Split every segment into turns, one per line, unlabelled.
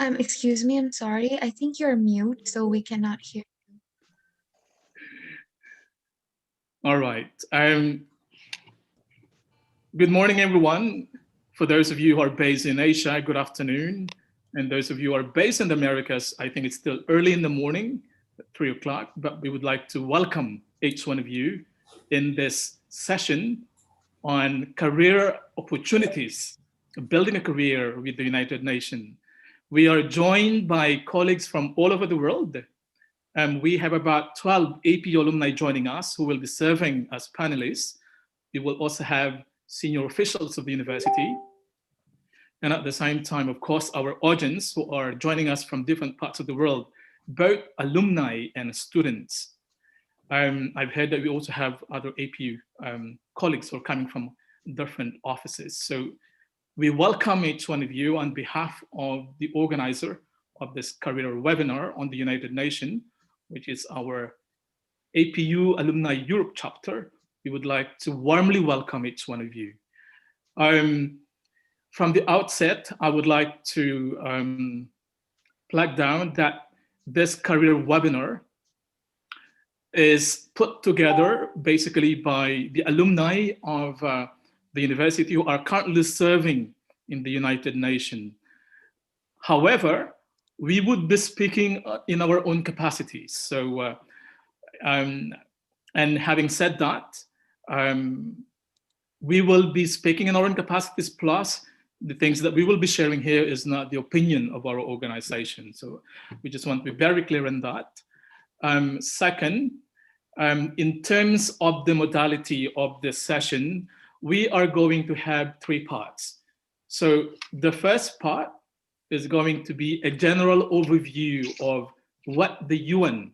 Excuse me, I'm sorry. I think you're mute, so we cannot hear you.
All right. Good morning, everyone. For those of you who are based in Asia, good afternoon. And those of you who are based in the Americas, I think it's still early in the morning, 3 o'clock, but we would like to welcome each one of you in this session on career opportunities, building a career with the United Nations. We are joined by colleagues from all over the world. We have about 12 APU alumni joining us who will be serving as panelists. We will also have senior officials of the university. And at the same time, of course, our audience who are joining us from different parts of the world, both alumni and students. I've heard that we also have other APU colleagues who are coming from different offices. So we welcome each one of you on behalf of the organizer of this career webinar on the United Nations, which is our APU Alumni Europe chapter. We would like to warmly welcome each one of you. From the outset, I would like to plug down that this career webinar is put together basically by the alumni of the university who are currently serving in the United Nations. However, we would be speaking in our own capacities. So, and having said that, we will be speaking in our own capacities, plus the things that we will be sharing here is not the opinion of our organization. So we just want to be very clear on that. Second, in terms of the modality of this session, we are going to have 3 parts. So the first part is going to be a general overview of what the UN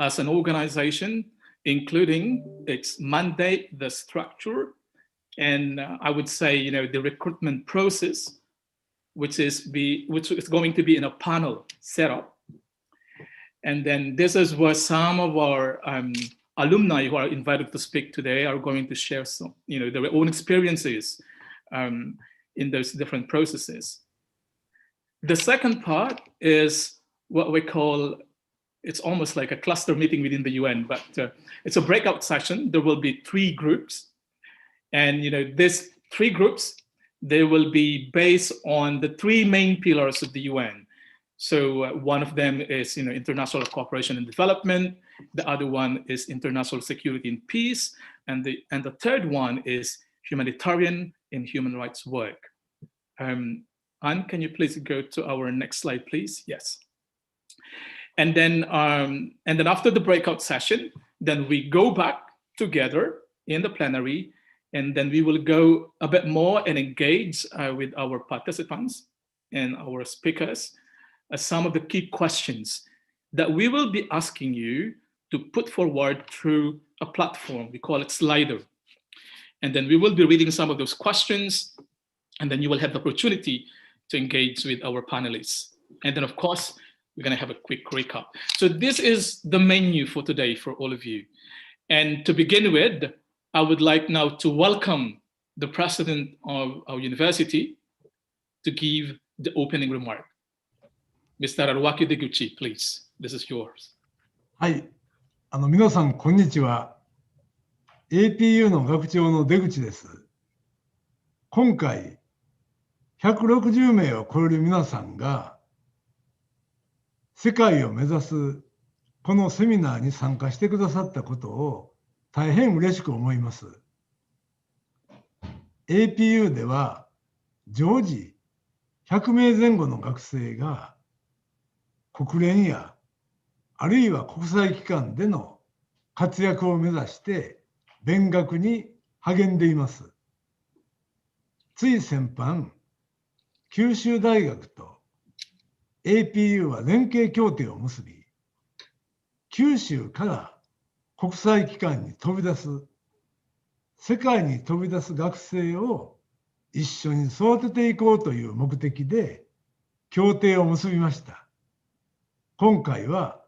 as an organization, including its mandate, the structure, and I would say, the recruitment process, which is going to be in a panel setup. And then this is where some of our alumni who are invited to speak today are going to share some, their own experiences in those different processes. The second part is what we call, it's almost like a cluster meeting within the UN, but it's a breakout session. There will be 3 groups. And these 3 groups, they will be based on the 3 main pillars of the UN. So one of them is international cooperation and development. The other one is international security and peace. And the third one is humanitarian and human rights work. Anne, can you please go to our next slide, please? Yes. And then after the breakout session, then we go back together in the plenary, and then we will go a bit more and engage with our participants and our speakers some of the key questions that we will be asking you to put forward through a platform. We call it Slido. And then we will be reading some of those questions, and then you will have the opportunity to engage with our panelists. And then, of course, we're going to have a quick recap. So this is the menu for today for all of you. And to begin with, I would like now to welcome the president of our university to give the opening remark. Mr. Arwaki Deguchi, please. This is yours.
はい。皆さん、こんにちは。APU の学長の出口です。今回、160名を超える皆さんが、世界を目指すこのセミナーに参加してくださったことを大変嬉しく思います。APU では、常時100名前後の学生が、国連やあるいは国際機関での活躍を目指して勉学に励んでいます。つい先般、九州大学と APU は連携協定を結び、九州から国際機関に飛び出す、世界に飛び出す学生を一緒に育てていこうという目的で協定を結びました。今回は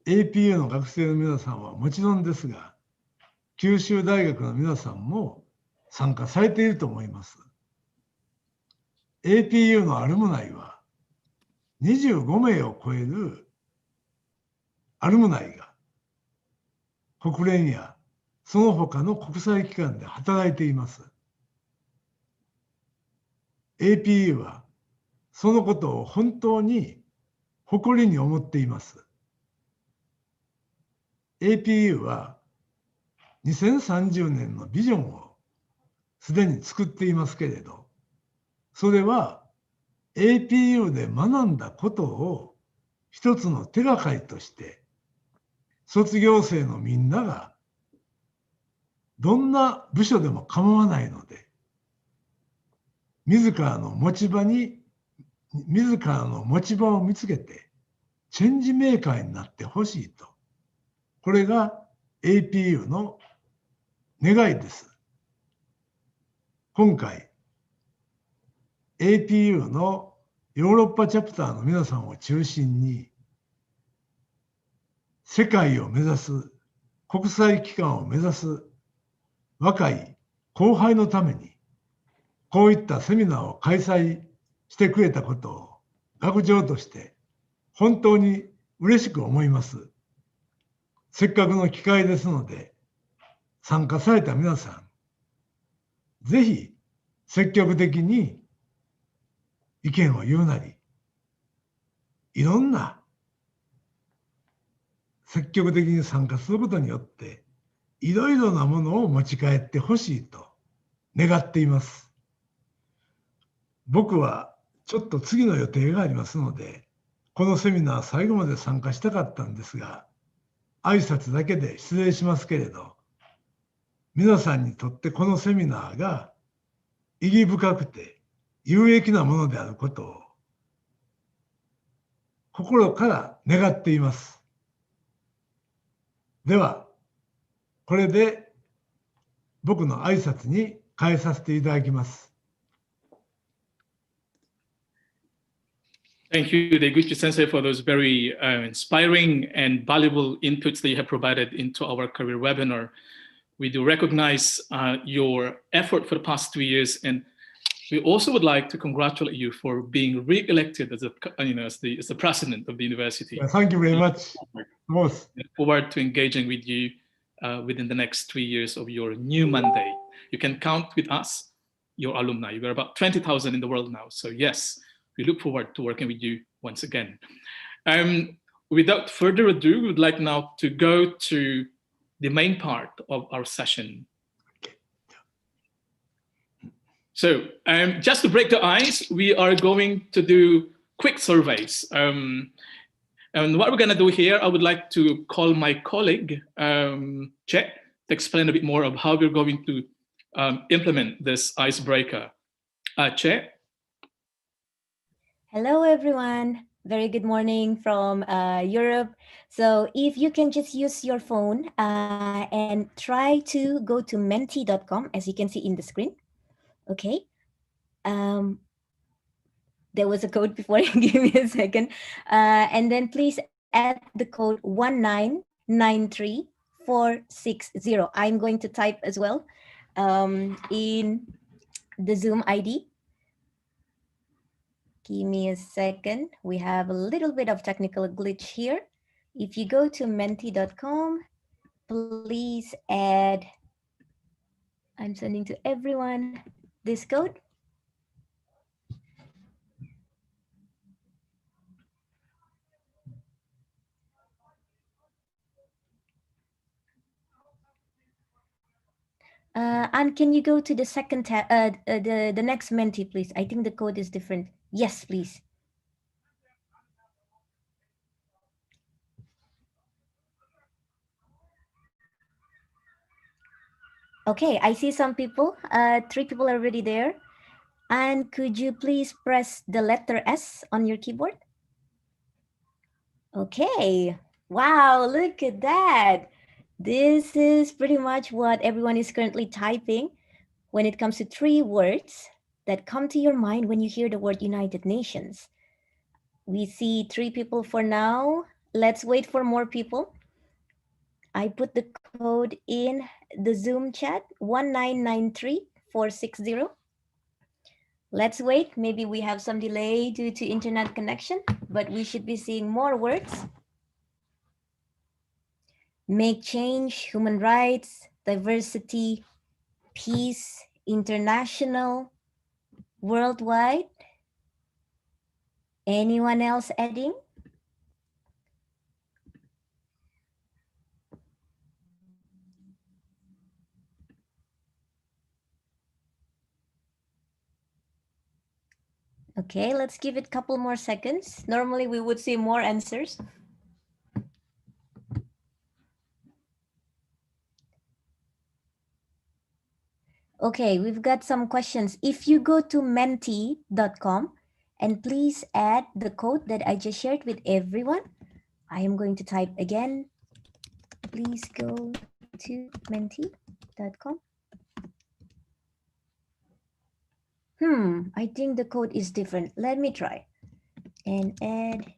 APU の学生の皆さんはもちろんですが、九州大学の皆さんも参加されていると思います。APU のアルムナイは25名を超えるアルムナイが国連やその他の国際機関で働いています。APU はそのことを本当に誇りに思っています。APU は2030年のビジョンをすでに作っていますけれど、それは APU で学んだことを一つの手がかりとして、卒業生のみんながどんな部署でも構わないので、自らの持ち場を見つけて、チェンジメーカーになってほしいと。これが APU の願いです。今回、APU のヨーロッパチャプターの皆さんを中心に、世界を目指す、国際機関を目指す若い後輩のために、こういったセミナーを開催してくれたことを学長として本当に嬉しく思います。せっかくの機会ですので、参加された皆さん、ぜひ積極的に意見を言うなり、いろんな積極的に参加することによって、いろいろなものを持ち帰ってほしいと願っています。僕はちょっと次の予定がありますので、このセミナー最後まで参加したかったんですが、挨拶だけで失礼しますけれど、皆さんにとってこのセミナーが意義深くて有益なものであることを心から願っています。では、これで僕の挨拶に変えさせていただきます。
Thank you, Deguchi Sensei, for those very inspiring and valuable inputs that you have provided into our career webinar. We do recognize your effort for the past 2 years, and we also would like to congratulate you for being re-elected as the president of the university.
Thank you very much. Both.
Look forward to engaging with you within the next 3 years of your new mandate. You can count with us, your alumni. We're about 20,000 in the world now. So yes, we look forward to working with you once again. Without further ado, we would like now to go to the main part of our session. So just to break the ice, we are going to do quick surveys. And what we're going to do here, I would like to call my colleague, Che, to explain a bit more of how we're going to implement this icebreaker. Che?
Hello, everyone. Very good morning from Europe. So if you can just use your phone and try to go to menti.com, as you can see in the screen. Okay. There was a code before. Give me a second. And then please add the code 1993460. I'm going to type as well in the Zoom ID. Give me a second. We have a little bit of technical glitch here. If you go to menti.com, please add, I'm sending to everyone this code. And can you go to the second tab, the next Menti, please? I think the code is different. Yes, please. Okay, I see some people. 3 people are already there. And could you please press the letter S on your keyboard? Okay. Wow, look at that. This is pretty much what everyone is currently typing when it comes to 3 words that come to your mind when you hear the word United Nations. We see 3 people for now. Let's wait for more people. I put the code in the Zoom chat, 1993460. Let's wait. Maybe we have some delay due to internet connection. but we should be seeing more words. Make change, human rights, diversity, peace, international, worldwide. Anyone else adding? Okay, let's give it a couple more seconds. Normally we would see more answers. Okay, we've got some questions. If you go to menti.com and please add the code that I just shared with everyone, I am going to type again. Please go to menti.com. I think the code is different. Let me try and add.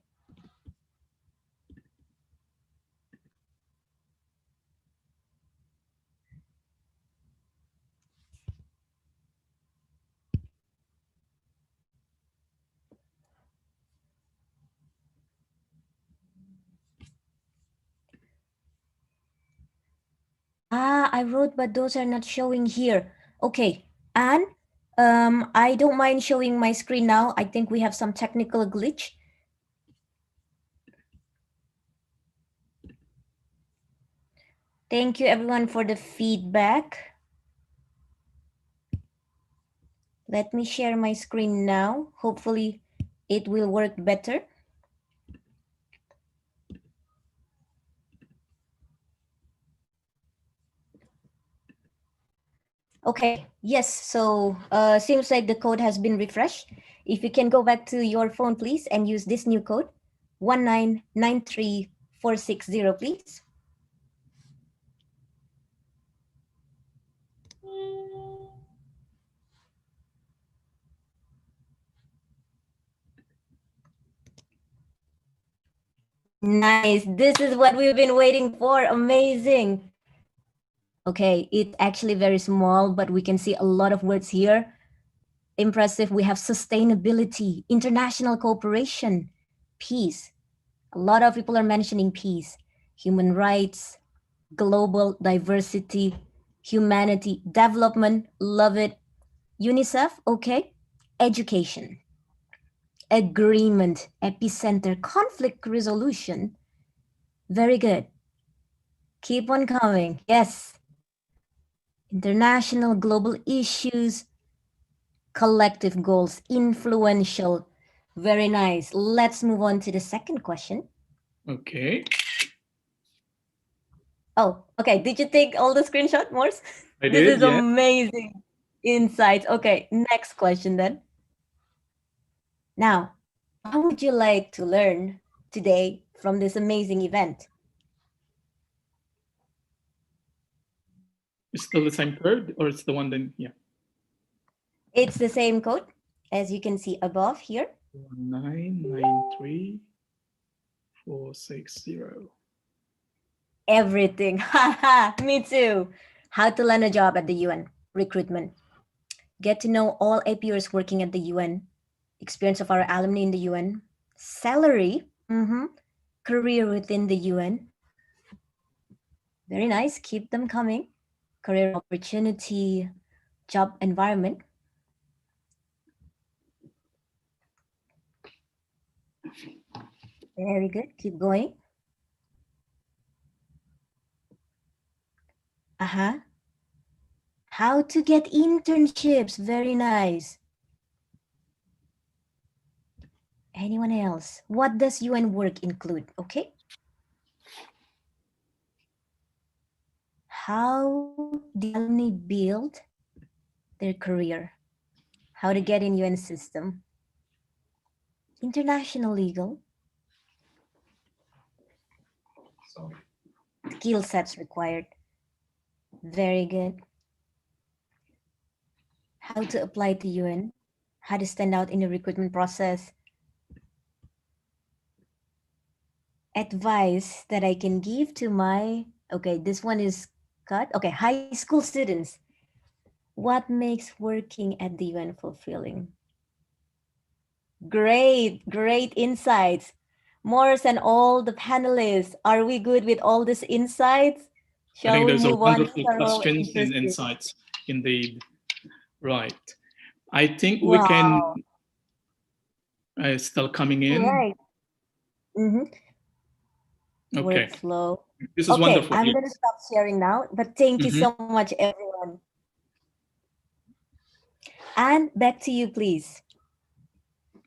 I wrote, but those are not showing here. Okay, and I don't mind showing my screen now. I think we have some technical glitch. Thank you everyone for the feedback. Let me share my screen now. Hopefully it will work better. Okay, yes, so seems like the code has been refreshed. If you can go back to your phone, please, and use this new code, 1993460, please. Nice, this is what we've been waiting for, amazing. Okay, it's actually very small, but we can see a lot of words here. Impressive. We have sustainability, international cooperation, peace. A lot of people are mentioning peace, human rights, global diversity, humanity, development, love it. UNICEF, okay. Education, agreement, epicenter, conflict resolution. Very good. Keep on coming. Yes. International, global issues, collective goals, influential. Very nice. Let's move on to the second question.
Okay.
Oh, okay. Did you take all the screenshot, Morse?
I
This
did,
is
yeah.
amazing insights. Okay, next question then. Now, what would you like to learn today from this amazing event?
It's still the same code, or it's the one then, yeah.
It's the same code, as you can see above here.
1993460.
Everything. Haha, me too. How to land a job at the UN, recruitment. Get to know all APUers working at the UN, experience of our alumni in the UN, salary, career within the UN. Very nice, keep them coming. Career opportunity, job environment. Very good, keep going. How to get internships, very nice. Anyone else? What does UN work include? Okay. How the alumni build their career. How to get in UN system. International legal. Skill sets required. Very good. How to apply to UN. How to stand out in the recruitment process. Advice that I can give to my, okay, this one is cut. Okay, high school students. What makes working at the UN fulfilling? Great, great insights. Morris and all the panelists, are we good with all these insights?
I
Shall
think
we
those are
move on?
wonderful
These are all
questions and
interesting.
insights indeed. Right. I think we
Wow.
can still coming in.
Right.
Okay.
Workflow.
This is
Okay,
wonderful.
I'm going to stop sharing now, but thank you so much, everyone. And back to you, please.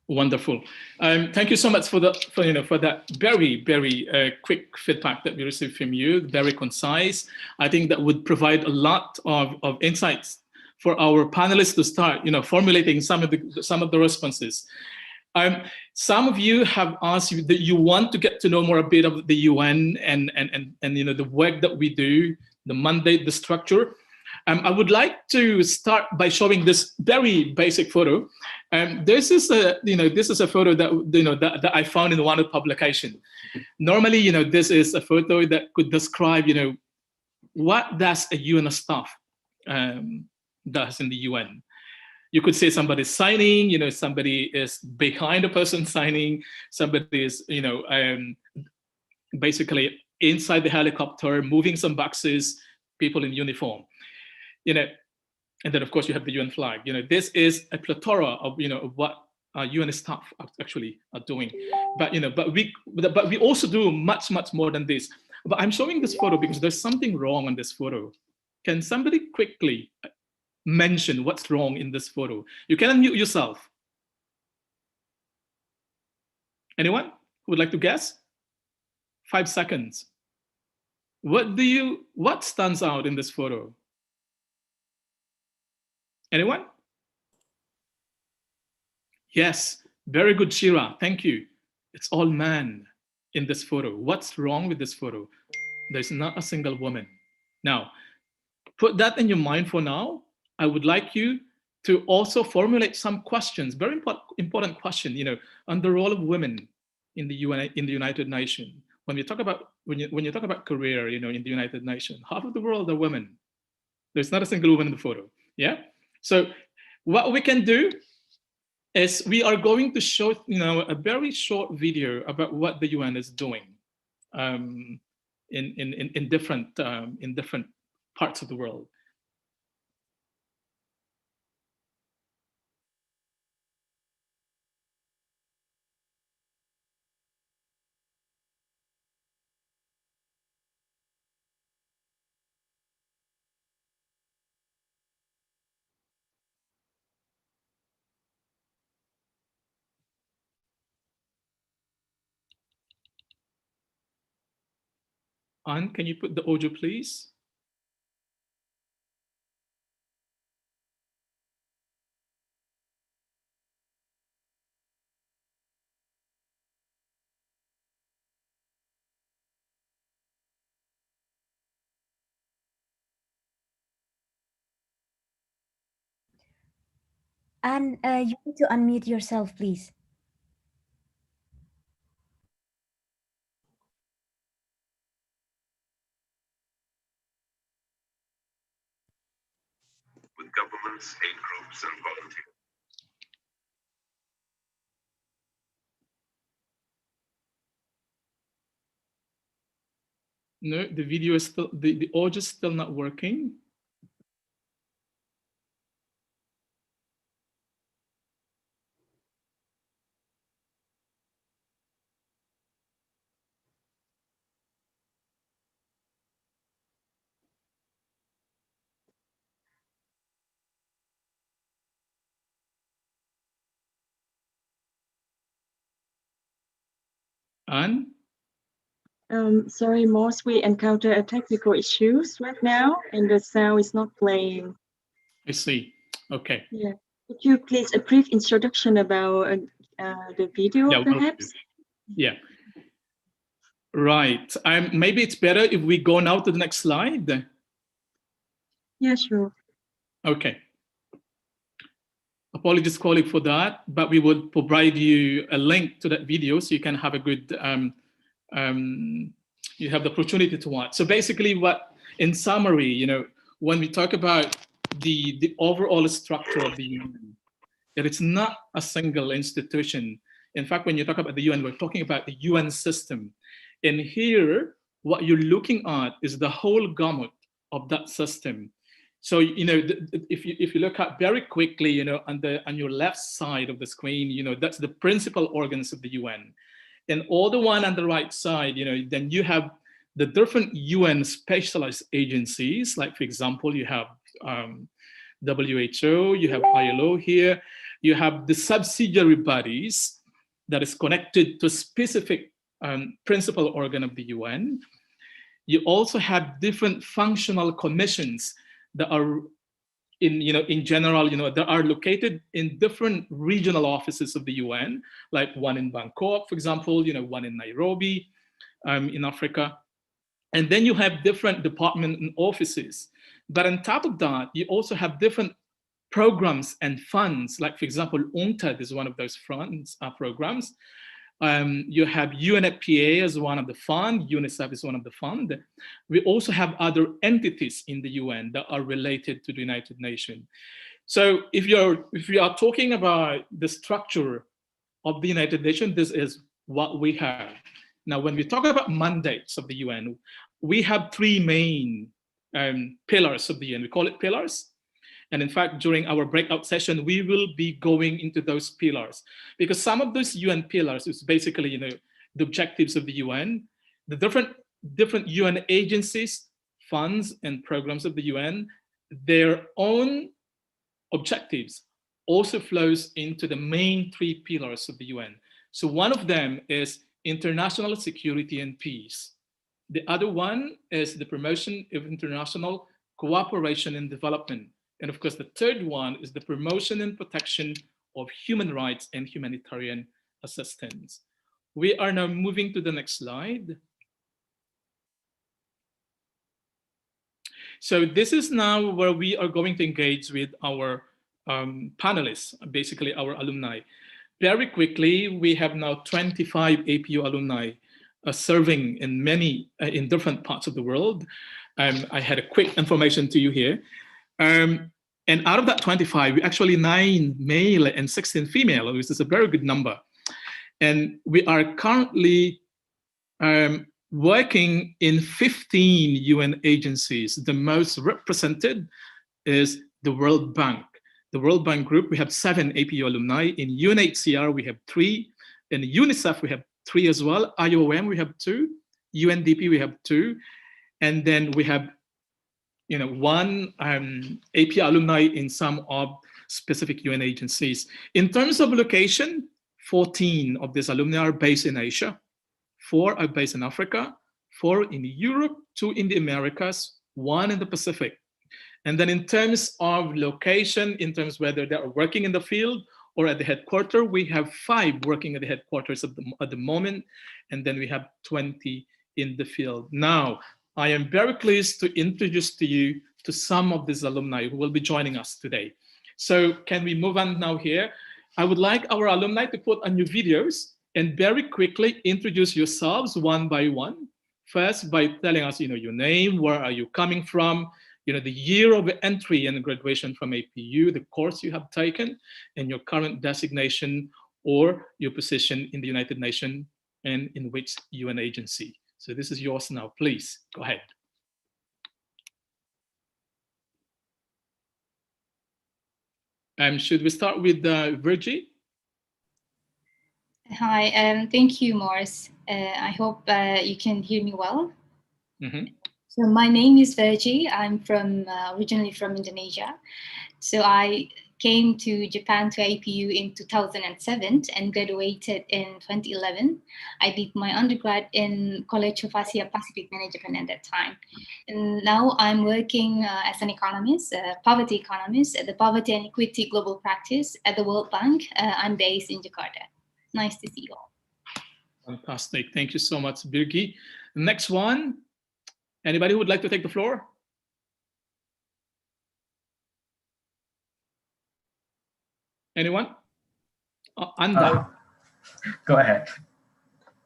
Wonderful. Thank you so much for that very quick feedback that we received from you. Very concise. I think that would provide a lot of insights for our panelists to start, formulating some of the responses. Some of you have asked you that you want to get to know more a bit of the UN and the work that we do, the mandate, the structure. I would like to start by showing this very basic photo. This is a photo that I found in one of the publications. Normally, this is a photo that could describe, what does a UN staff does in the UN. You could say somebody's signing, somebody is behind a person signing, somebody is, basically inside the helicopter, moving some boxes, people in uniform. And then of course you have the UN flag. This is a plethora of of what UN staff actually are doing. But we also do much more than this. But I'm showing this photo because there's something wrong on this photo. Can somebody quickly mention what's wrong in this photo? You can unmute yourself. Anyone who would like to guess? 5 seconds. What stands out in this photo? Anyone? Yes, very good, Shira. Thank you. It's all men in this photo. What's wrong with this photo? There's not a single woman. Now, put that in your mind for now. I would like you to also formulate some questions, very important question, on the role of women in the UN, in the United Nations. When you talk about when you talk about career, in the United Nations, half of the world are women. There's not a single woman in the photo. Yeah. So what we can do is we are going to show a very short video about what the UN is doing in different parts of the world. Anne, can you put the audio, please?
And you need to unmute yourself, please.
With governments, aid groups, and volunteers.
No, the video is still, the audio is still not working. Anne?
Sorry, Morse, we encounter a technical issues right now, and the sound is not playing.
I see. Okay.
Yeah. Could you please a brief introduction about the video,
Yeah,
perhaps?
Yeah. Right. Maybe it's better if we go now to the next slide.
Yeah, sure.
Okay. Apologies, colleague, for that, but we would provide you a link to that video so you can have a good, you have the opportunity to watch. So basically what, in summary, when we talk about the overall structure of the UN, It is not a single institution. In fact, when you talk about the UN, we're talking about the UN system. And here, what you're looking at is the whole gamut of that system. So, you know, if you look at very quickly, you know, on your left side of the screen, you know, that's the principal organs of the UN. And all the one on the right side, you know, then you have the different UN specialized agencies. Like, for example, you have WHO, you have ILO here, you have the subsidiary bodies that is connected to specific principal organ of the UN. You also have different functional commissions that are in general, you know, that are located in different regional offices of the UN, like one in Bangkok, for example, you know, one in Nairobi, in Africa. And then you have different departments and offices. But on top of that, you also have different programs and funds. Like, for example, UNCTAD is one of those funds, programs. You have UNFPA as one of the fund, UNICEF is one of the fund. We also have other entities in the UN that are related to the United Nations. So if you are talking about the structure of the United Nations, this is what we have. Now, when we talk about mandates of the UN, we have three main pillars of the UN. We call it pillars. And in fact, during our breakout session, we will be going into those pillars, because some of those UN pillars is basically, you know, the objectives of the UN, the different UN agencies, funds, and programs of the UN, their own objectives also flows into the main three pillars of the UN. So one of them is international security and peace. The other one is the promotion of international cooperation and development. And of course, the third one is the promotion and protection of human rights and humanitarian assistance. We are now moving to the next slide. So this is now where we are going to engage with our panelists, basically our alumni. Very quickly, we have now 25 APU alumni serving in different parts of the world. I had a quick information to you here. And out of that 25, we actually 9 male and 16 female, which is a very good number. And we are currently working in 15 UN agencies. The most represented is the World Bank. The World Bank Group, we have 7 APU alumni. In UNHCR, we have 3. In UNICEF, we have 3 as well. IOM, we have 2. UNDP, we have 2. And then we have, you know, 1 APU alumni in some of specific UN agencies. In terms of location, 14 of these alumni are based in Asia, 4 are based in Africa, 4 in Europe, 2 in the Americas, 1 in the Pacific. And then in terms of location, in terms of whether they are working in the field or at the headquarters, we have 5 working at the headquarters at the moment, and then we have 20 in the field. Now, I am very pleased to introduce to you to some of these alumni who will be joining us today. So can we move on now here? I would like our alumni to put on your videos and very quickly introduce yourselves one by one. First, by telling us, you know, your name, where are you coming from, you know, the year of entry and graduation from APU, the course you have taken, and your current designation or your position in the United Nations and in which UN agency. So this is yours now, please, go ahead. Should we start with Virgie?
Hi, thank you, Morris. I hope you can hear me well.
Mm-hmm.
So my name is Virgie. I'm from originally from Indonesia. So I came to Japan to APU in 2007 and graduated in 2011. I did my undergrad in College of Asia Pacific Management at that time. And now I'm working as an economist, poverty economist at the Poverty and Equity Global Practice at the World Bank. I'm based in Jakarta. Nice to see you all.
Fantastic. Thank you so much, Birgi. Next one. Anybody who would like to take the floor? Anyone? Anda.
Go ahead.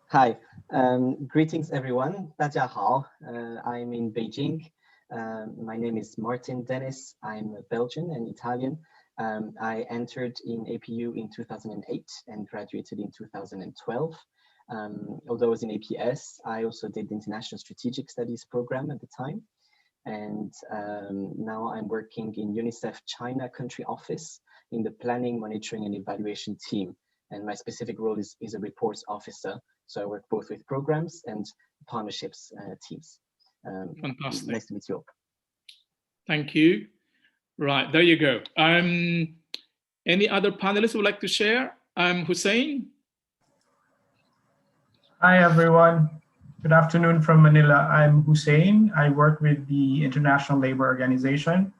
Hi, greetings everyone. 大家好. I'm in Beijing. My name is Martin Dennis. I'm Belgian and Italian. I entered in APU in 2008 and graduated in 2012. Although I was in APS, I also did the International Strategic Studies program at the time. And now I'm working in UNICEF China country office in the planning, monitoring, and evaluation team. And my specific role is a reports officer. So I work both with programs and partnerships teams.
Fantastic.
Nice to meet you all.
Thank you. Right, there you go. Any other panelists who would like to share? Hussein?
Hi, everyone. Good afternoon from Manila. I'm Hussein. I work with the International Labor Organization.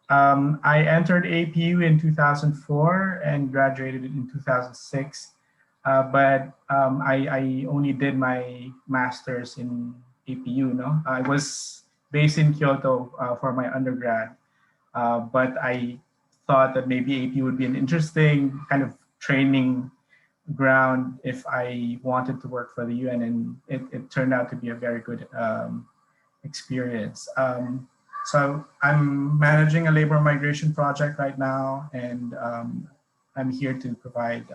I entered APU in 2004 and graduated in 2006. But I only did my master's in APU. No, I was based in Kyoto for my undergrad, but I thought that maybe APU would be an interesting kind of training ground if I wanted to work for the UN, and it turned out to be a very good experience. So I'm managing a labor migration project right now, and I'm here to provide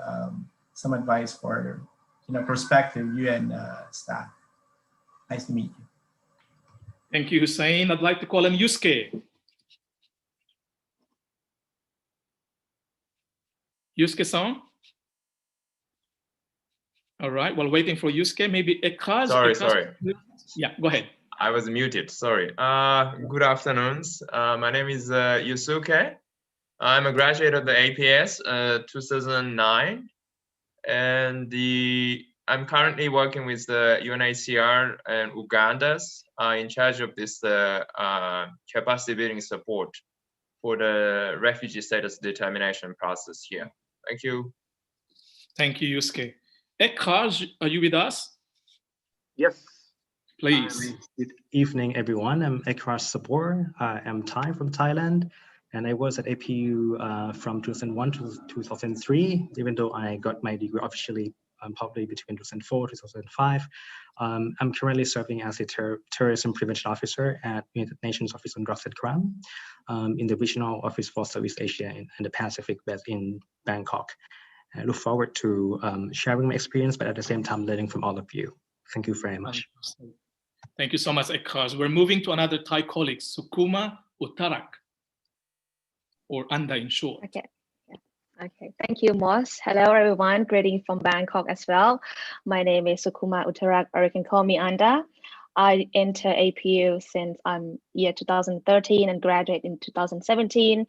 some advice for prospective UN staff. Nice to meet you.
Thank you, Hussein. I'd like to call on Yusuke. Yusuke-san? All right, while waiting for Yusuke, maybe Ekaz.
Sorry.
Yeah, go ahead.
I was muted, sorry. Good afternoons. My name is Yusuke. I'm a graduate of the APS 2009. And I'm currently working with the UNHCR and Uganda's in charge of this capacity building support for the refugee status determination process here. Thank you.
Thank you, Yusuke. Ekaj, are you with us?
Yes.
Please.
Good evening, everyone. I'm Ekraj Sabor. I'm Thai from Thailand, and I was at APU from 2001 to 2003, even though I got my degree officially probably between 2004 to 2005. I'm currently serving as a terrorism prevention officer at United Nations Office on Drugs and Crime in the Regional Office for Southeast Asia and the Pacific based in Bangkok. I look forward to sharing my experience, but at the same time learning from all of you. Thank you very much.
Thank you so much, Ekaj. We're moving to another Thai colleague, Sukuma Uttarak, or Anda in short.
Okay. Okay, thank you, Moss. Hello, everyone. Greetings from Bangkok as well. My name is Sukuma Uttarak, or you can call me Anda. I entered APU since year 2013 and graduated in 2017,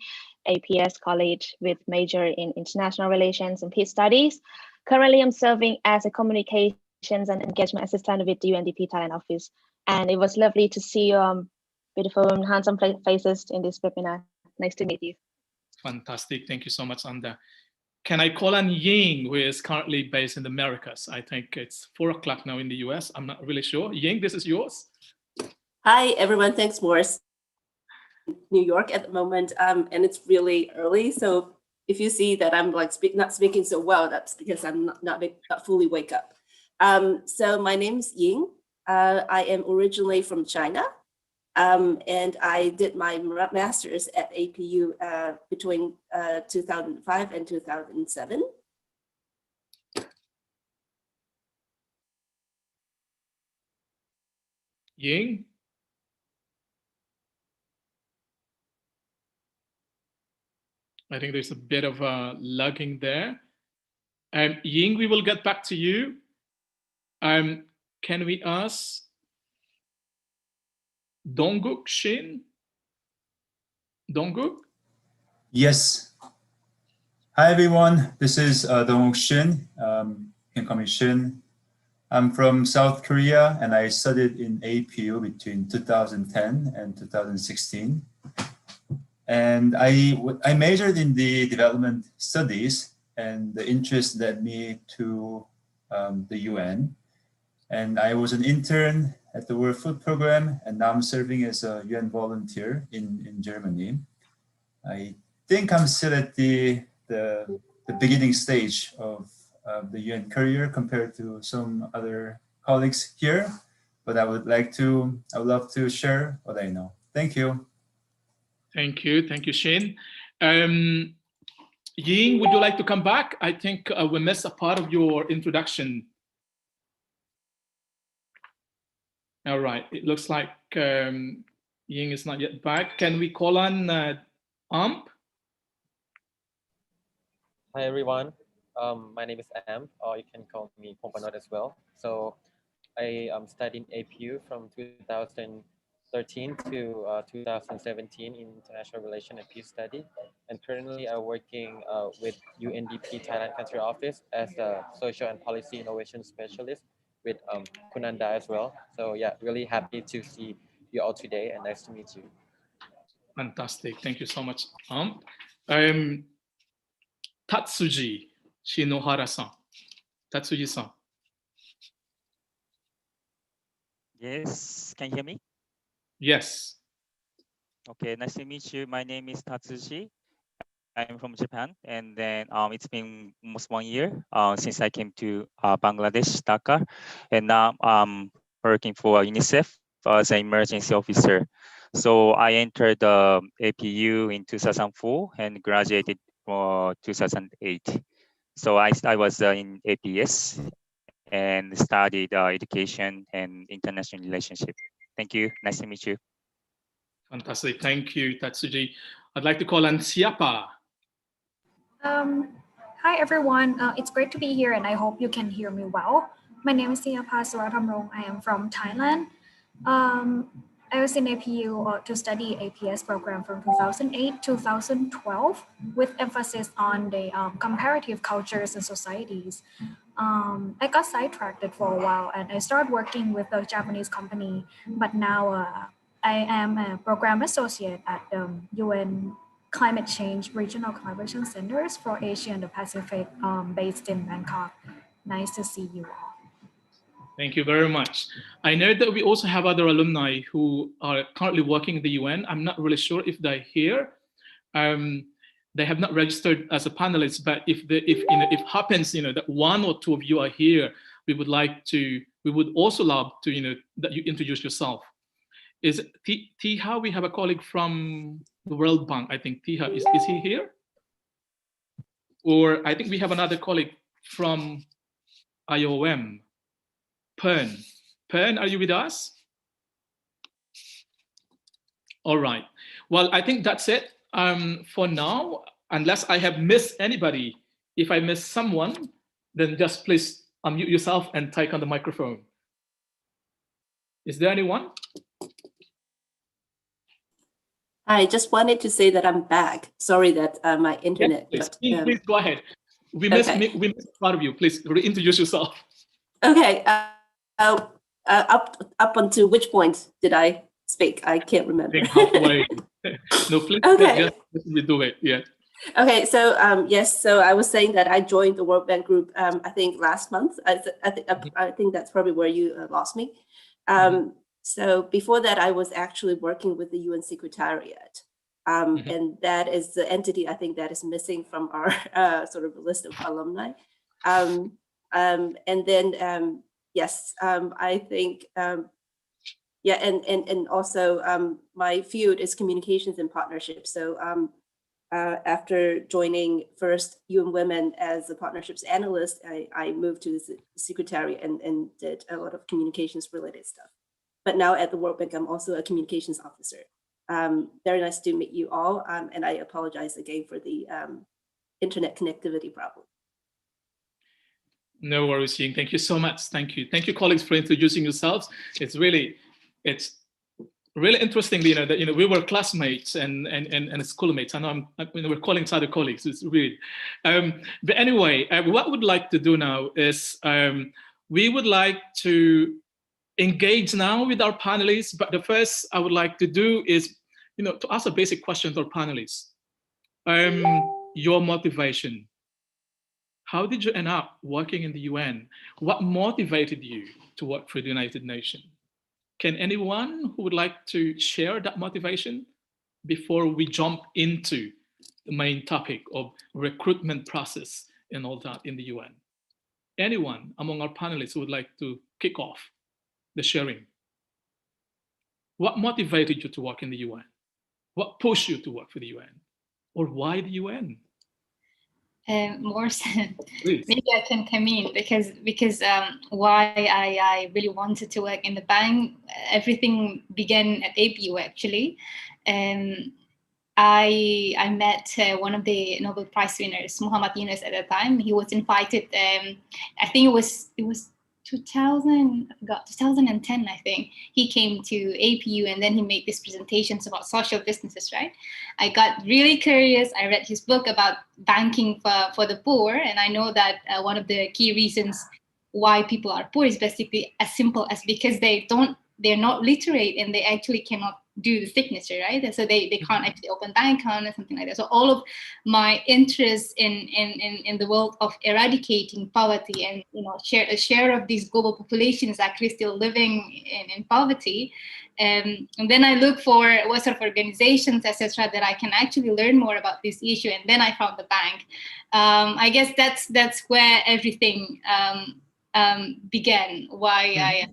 APS College with major in international relations and peace studies. Currently, I'm serving as a communications and engagement assistant with the UNDP Thailand office. And it was lovely to see your beautiful and handsome faces in this webinar. Nice to meet you.
Fantastic. Thank you so much, Anda. Can I call on Ying, who is currently based in the Americas? I think it's 4 o'clock now in the US. I'm not really sure. Ying, this is yours.
Hi, everyone. Thanks, Morris. New York at the moment, and it's really early. So if you see that I'm like not speaking so well, that's because I'm not fully wake up. So my name's Ying. I am originally from China. And I did my master's at APU between 2005 and 2007.
Ying? I think there's a bit of lagging there. Ying, we will get back to you. Can we ask Dongguk Shin? Dongguk?
Yes. Hi, everyone. This is Dongguk Shin. You can call me Shin. I'm from South Korea, and I studied in APU between 2010 and 2016. And I majored in the development studies, and the interest led me to the UN. And I was an intern at the World Food Program, and now I'm serving as a UN volunteer in Germany. I think I'm still at the beginning stage of the UN career compared to some other colleagues here, but I would love to share what I know. Thank you.
Thank you, Shane. Ying, would you like to come back? I think we missed a part of your introduction. All right, it looks like Ying is not yet back. Can we call on Amp?
Hi everyone, my name is Am, or you can call me Pompanot as well. So I studied APU from 2013 to 2017 in International Relations and Peace Study. And currently I'm working with UNDP Thailand Country Office as a Social and Policy Innovation Specialist with Kunanda as well. So yeah, really happy to see you all today and nice to meet you.
Fantastic, thank you so much, Amp. Tsuji Shinohara-san. Tsuji-san.
Yes, can you hear me?
Yes.
Okay, nice to meet you. My name is Tsuji. I'm from Japan, and then it's been almost 1 year since I came to Bangladesh, Dhaka, and now I'm working for UNICEF as an emergency officer. So I entered the APU in 2004 and graduated for 2008. So I was in APS and studied education and international relationship. Thank you. Nice to meet you.
Fantastic. Thank you, Tsuji. I'd like to call on Siapa.
Hi, everyone. It's great to be here, and I hope you can hear me well. My name is Siapa Surathamrong. I am from Thailand. I was in APU to study APS program from 2008 to 2012 with emphasis on the comparative cultures and societies. I got sidetracked for a while and I started working with a Japanese company, but now I am a program associate at the UN Climate Change Regional Collaboration Centers for Asia and the Pacific based in Bangkok. Nice to see you all.
Thank you very much. I know that we also have other alumni who are currently working in the UN. I'm not really sure if they're here. They have not registered as a panelist, but if it happens, that one or two of you are here, we would also love to, that you introduce yourself. Is Tiha? We have a colleague from the World Bank. I think Tiha is he here? Or I think we have another colleague from IOM. Pern, are you with us? All right. Well, I think that's it for now, unless I have missed anybody. If I miss someone, then just please unmute yourself and take on the microphone. Is there anyone?
I just wanted to say that I'm back. Sorry that my internet.
Yes, please go ahead. We missed part of you. Please reintroduce yourself.
Okay. Up until which point did I speak? I can't remember.
Halfway. No, please.
Okay.
Just do it. Yeah.
Okay. So yes. So I was saying that I joined the World Bank Group. I think last month. I think that's probably where you lost me. So before that, I was actually working with the UN Secretariat, and that is the entity I think that is missing from our sort of list of alumni. And then yes, I think yeah, and also my field is communications and partnerships. So after joining first UN Women as a partnerships analyst, I moved to the secretariat and did a lot of communications related stuff. But now at the World Bank, I'm also a communications officer. Very nice to meet you all, and I apologize again for the internet connectivity problem.
No worries, Ying. Thank you so much. Thank you. Thank you, colleagues, for introducing yourselves. It's really interesting, that we were classmates and schoolmates. I know we're calling each other colleagues. It's weird. But anyway, what we'd like to do now is we would like to engage now with our panelists. But the first I would like to do is, to ask a basic question to our panelists. Your motivation. How did you end up working in the UN? What motivated you to work for the United Nations? Can anyone who would like to share that motivation before we jump into the main topic of recruitment process and all that in the UN? Anyone among our panelists who would like to kick off the sharing? What motivated you to work in the UN? What pushed you to work for the UN? or why the UN?
Morse, maybe I can come in because why I really wanted to work in the bank. Everything began at APU actually. I met one of the Nobel Prize winners, Muhammad Yunus, at the time. He was invited. I think it was 2010. I think he came to APU and then he made these presentations about social businesses. Right. I got really curious. I read his book about banking for the poor, and I know that one of the key reasons why people are poor is basically as simple as because they're not literate and they actually cannot do the signature, right? So they can't actually open bank account or something like that. So all of my interest in the world of eradicating poverty and a share of these global populations actually still living in poverty. And then I look for what sort of organizations, etc., that I can actually learn more about this issue. And then I found the bank. I guess that's where everything began. Why I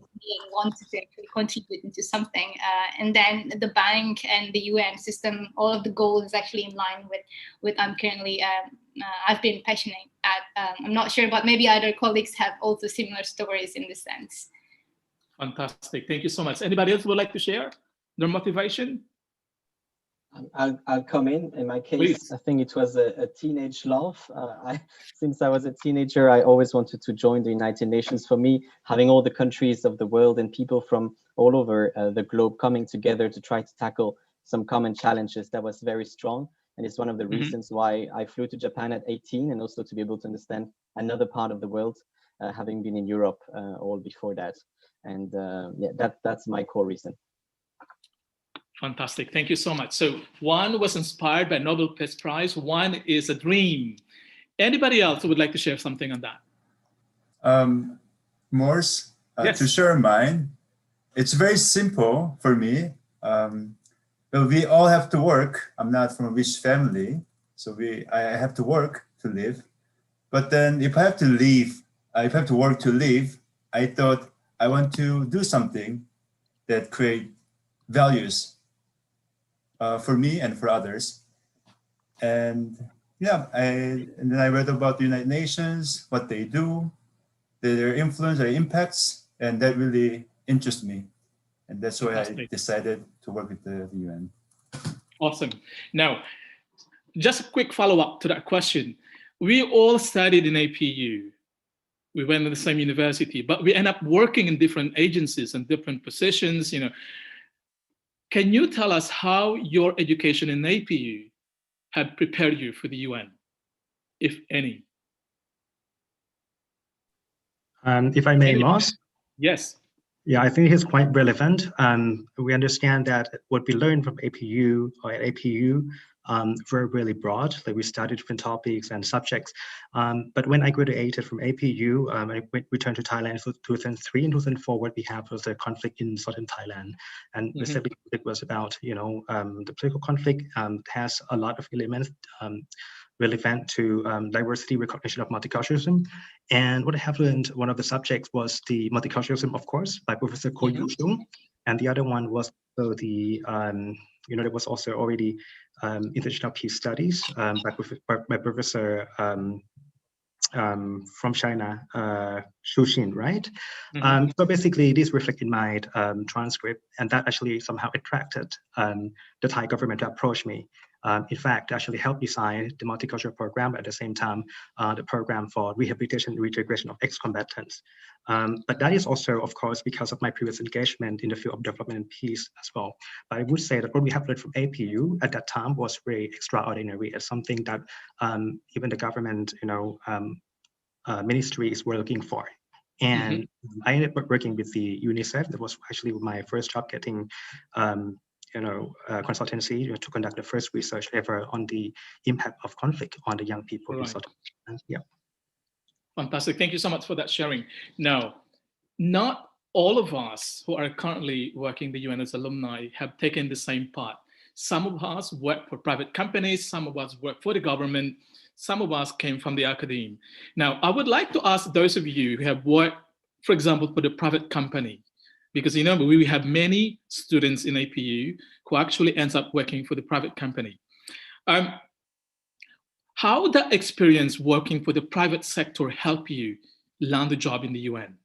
wanted to actually contribute into something, and then the bank and the UN system, all of the goals is actually in line with I'm currently I've been passionate at. I'm not sure, but maybe other colleagues have also similar stories in this sense.
Fantastic, thank you so much. Anybody else would like to share their motivation?
I'll come in. In my case, please. I think it was a teenage love. Since I was a teenager, I always wanted to join the United Nations. For me, having all the countries of the world and people from all over the globe coming together to try to tackle some common challenges, that was very strong. And it's one of the reasons why I flew to Japan at 18, and also to be able to understand another part of the world, having been in Europe all before that. And yeah, that's my core reason.
Fantastic, thank you so much. So one was inspired by Nobel Peace Prize, one is a dream. Anybody else who would like to share something on that?
Morse,
yes.
To share mine, it's very simple for me. Well, we all have to work. I'm not from a rich family, so I have to work to live. But then if I have to leave, if I have to work to live, I thought I want to do something that create values for me and for others. And yeah, and then I read about the United Nations, what they do, their influence, their impacts, and that really interests me. And that's why I decided to work with the UN.
Awesome. Now, just a quick follow-up to that question. We all studied in APU. We went to the same university, but we end up working in different agencies and different positions, Can you tell us how your education in APU had prepared you for the UN, if any?
If I may, Moss?
Yes.
Yeah, I think it's quite relevant. We understand that what we learned from APU or at APU were really broad. Like we studied different topics and subjects. But when I graduated from APU, I returned to Thailand in 2003 and 2004. What we have was a conflict in southern Thailand, and basically it was about the political conflict has a lot of elements relevant to diversity, recognition of multiculturalism. And what I have learned, one of the subjects was the multiculturalism, of course, by Professor Ko Yu-sung. And the other one was the, there was also already international peace studies by Professor from China, Xu Xin, right? So basically, this reflected my transcript, and that actually somehow attracted the Thai government to approach me. In fact, actually helped design the multicultural program, at the same time, the program for rehabilitation and reintegration of ex-combatants. But that is also, of course, because of my previous engagement in the field of development and peace as well. But I would say that what we have learned from APU at that time was very extraordinary. It's something that even the government, ministries were looking for. And I ended up working with the UNICEF. That was actually my first job getting consultancy to conduct the first research ever on the impact of conflict on the young people.
Right.
Yeah.
Fantastic. Thank you so much for that sharing. Now, not all of us who are currently working the UN as alumni have taken the same path. Some of us work for private companies, some of us work for the government, some of us came from the academe. Now, I would like to ask those of you who have worked, for example, for the private company, because we have many students in APU who actually ends up working for the private company. How that experience working for the private sector help you land a job in the UN?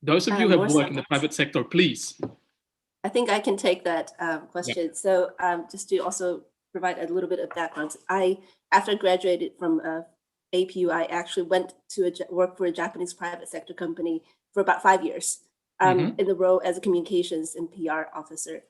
Those of you who have worked in the private sector, please.
I think I can take that question. So just to also provide a little bit of background, after I graduated from APU, I actually went to work for a Japanese private sector company for about 5 years in the role as a communications and PR officer.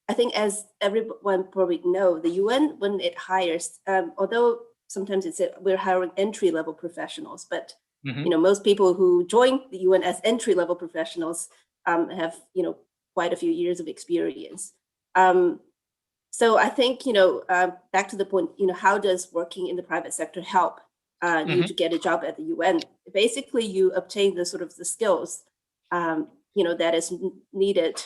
I think as everyone probably know, the UN, when it hires, although sometimes it's we're hiring entry-level professionals, but you know, most people who join the UN as entry-level professionals have, you know, quite a few years of experience. So I think, you know, back to the point, you know, how does working in the private sector help you to get a job at the UN? Basically, you obtain the sort of the skills, you know, that is needed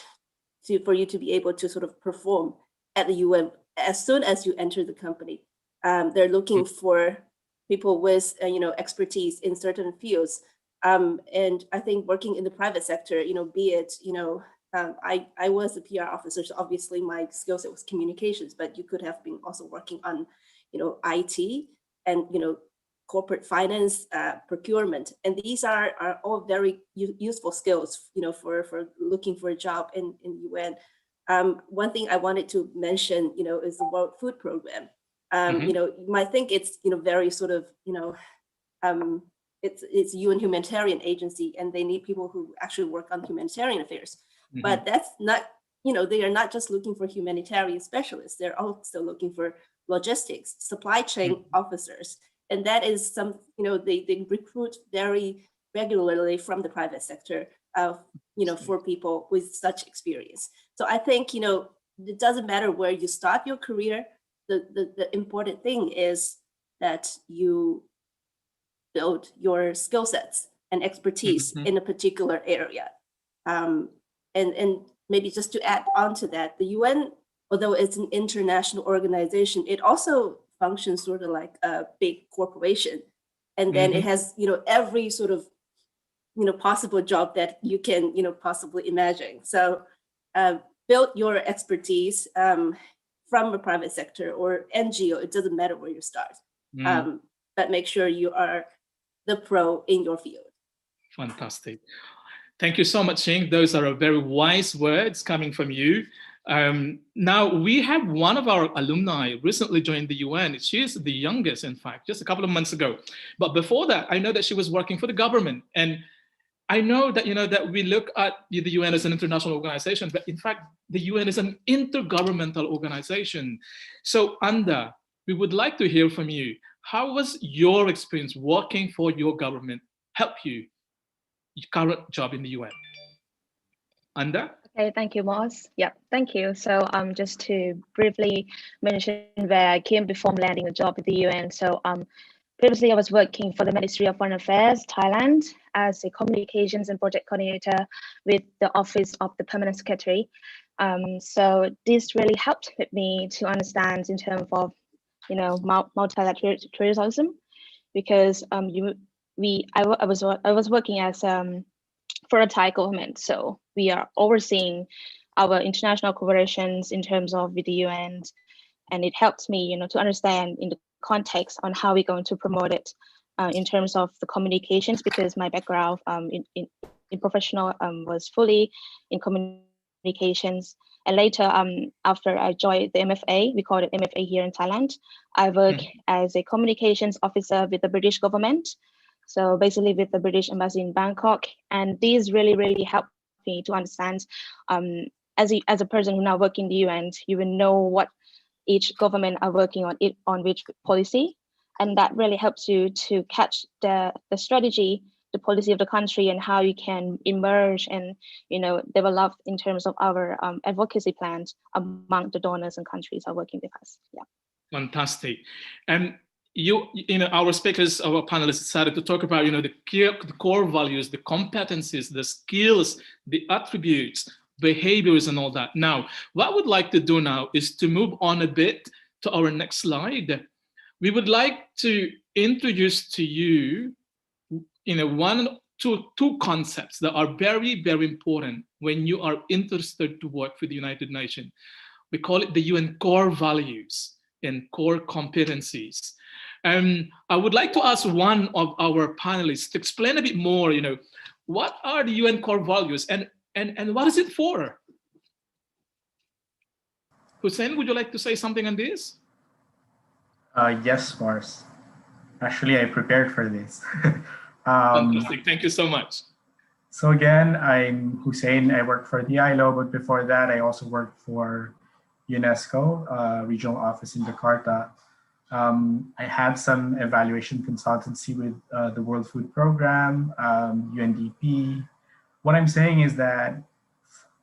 for you to be able to sort of perform at the UN as soon as you enter the company. They're looking for people with, you know, expertise in certain fields. And I think working in the private sector, you know, be it, you know, I was a PR officer, so obviously my skill set was communications, but you could have been also working on, you know, IT and, you know, corporate finance, procurement. And these are all very useful skills, you know, for looking for a job in UN. One thing I wanted to mention, you know, is the World Food Program. You know, you might think it's, you know, very sort of, you know, it's a UN humanitarian agency and they need people who actually work on humanitarian affairs. But that's not, you know, they are not just looking for humanitarian specialists. They're also looking for logistics, supply chain officers. And that is some, you know, they recruit very regularly from the private sector, you know, for people with such experience. So I think, you know, it doesn't matter where you start your career. The important thing is that you build your skill sets and expertise in a particular area. And maybe just to add on to that, the UN, although it's an international organization, it also functions sort of like a big corporation. And then it has, you know, every sort of, you know, possible job that you can, you know, possibly imagine. So build your expertise from a private sector or NGO, it doesn't matter where you start, but make sure you are the pro in your field.
Fantastic. Thank you so much, Shing. Those are very wise words coming from you. Now, we have one of our alumni recently joined the UN. She is the youngest, in fact, just a couple of months ago. But before that, I know that she was working for the government. And I know that, you know, that we look at the UN as an international organization, but in fact, the UN is an intergovernmental organization. So, Anda, we would like to hear from you. How was your experience working for your government help you? Your current job in the UN. Anda?
Okay, thank you, Moss. Yeah, thank you. So just to briefly mention where I came before landing a job at the UN. So previously I was working for the Ministry of Foreign Affairs, Thailand, as a communications and project coordinator with the Office of the Permanent Secretary. So this really helped me to understand in terms of, you know, multilateralism, because I was working as for a Thai government, so we are overseeing our international cooperations in terms of with the UN, and it helps me, you know, to understand in the context on how we're going to promote it in terms of the communications, because my background in professional was fully in communications. And later, after I joined the MFA, we call it MFA here in Thailand, I work as a communications officer with the British government. So basically with the British Embassy in Bangkok. And these really, really helped me to understand, as a person who now work in the UN, you will know what each government are working on which policy. And that really helps you to catch the strategy, the policy of the country, and how you can emerge and, you know, develop in terms of our advocacy plans among the donors and countries are working with us. Yeah.
Fantastic. And you know, our speakers, our panelists decided to talk about, you know, the core values, the competencies, the skills, the attributes, behaviors, and all that. Now, what I would like to do now is to move on a bit to our next slide. We would like to introduce to you, you know, two concepts that are very, very important when you are interested to work for the United Nations. We call it the UN core values. and core competencies. I would like to ask one of our panelists to explain a bit more, what are the UN core values and what is it for? Hussein, would you like to say something on this?
Yes, Morris. Actually, I prepared for this.
Fantastic. Thank you so much.
So again, I'm Hussein. I work for the ILO, but before that, I also worked for UNESCO, regional office in Jakarta. I had some evaluation consultancy with the World Food Program, UNDP. What I'm saying is that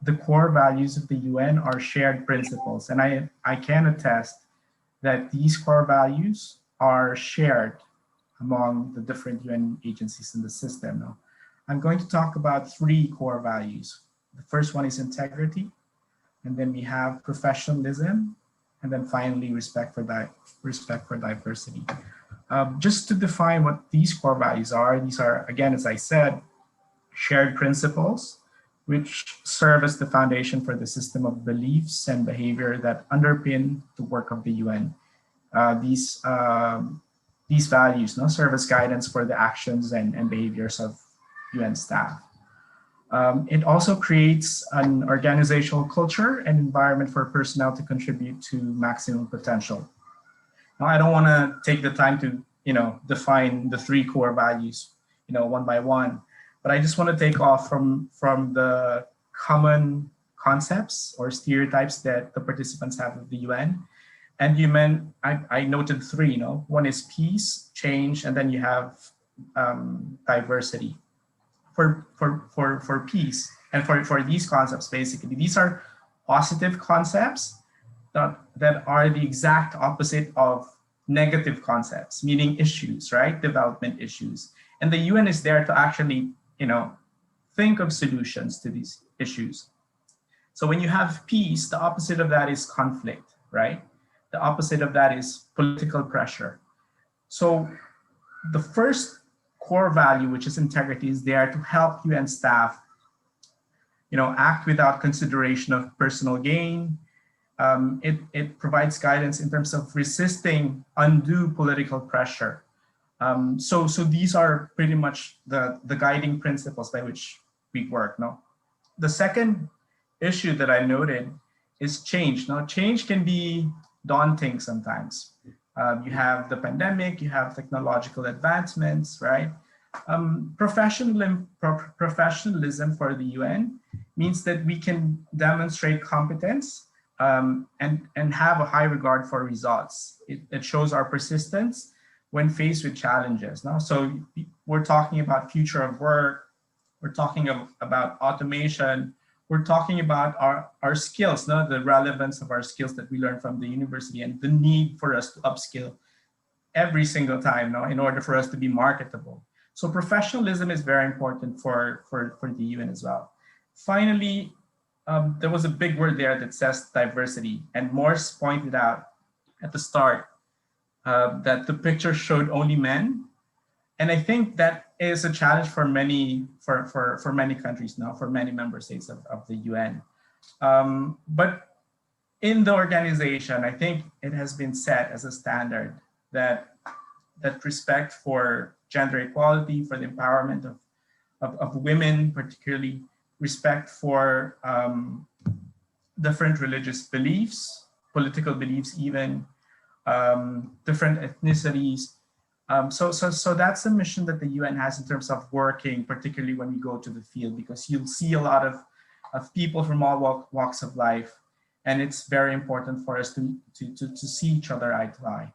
the core values of the UN are shared principles, and I can attest that these core values are shared among the different UN agencies in the system. Now, I'm going to talk about 3 core values. The first one is integrity, and then we have professionalism, and then finally respect for diversity. Just to define what these core values are, these are, again, as I said, shared principles, which serve as the foundation for the system of beliefs and behavior that underpin the work of the UN. These values serve as guidance for the actions and behaviors of UN staff. It also creates an organizational culture and environment for personnel to contribute to maximum potential. Now, I don't want to take the time to define the 3 core values one by one, but I just want to take off from the common concepts or stereotypes that the participants have of the UN. And I noted 3, one is peace, change, and then you have diversity. For peace and for these concepts, basically, these are positive concepts that are the exact opposite of negative concepts, meaning issues, right? Development issues. And the UN is there to actually, think of solutions to these issues. So when you have peace, the opposite of that is conflict, right? The opposite of that is political pressure. So the first core value, which is integrity, is there to help UN staff, act without consideration of personal gain. It provides guidance in terms of resisting undue political pressure. So these are pretty much the guiding principles by which we work. No, the second issue that I noted is change. Now, change can be daunting sometimes. You have the pandemic, you have technological advancements, right? Professionalism for the UN means that we can demonstrate competence and have a high regard for results. It shows our persistence when faced with challenges. No? So we're talking about future of work, we're talking about automation, we're talking about our skills, the relevance of our skills that we learn from the university and the need for us to upskill every single time in order for us to be marketable. So professionalism is very important for the UN as well. Finally, there was a big word there that says diversity, and Morse pointed out at the start that the picture showed only men. And I think that is a challenge for many countries now, for many member states of the UN. But in the organization, I think it has been set as a standard that respect for gender equality, for the empowerment of women, particularly respect for different religious beliefs, political beliefs even, different ethnicities. So that's the mission that the UN has in terms of working, particularly when we go to the field, because you'll see a lot of people from all walks of life, and it's very important for us to see each other eye to eye.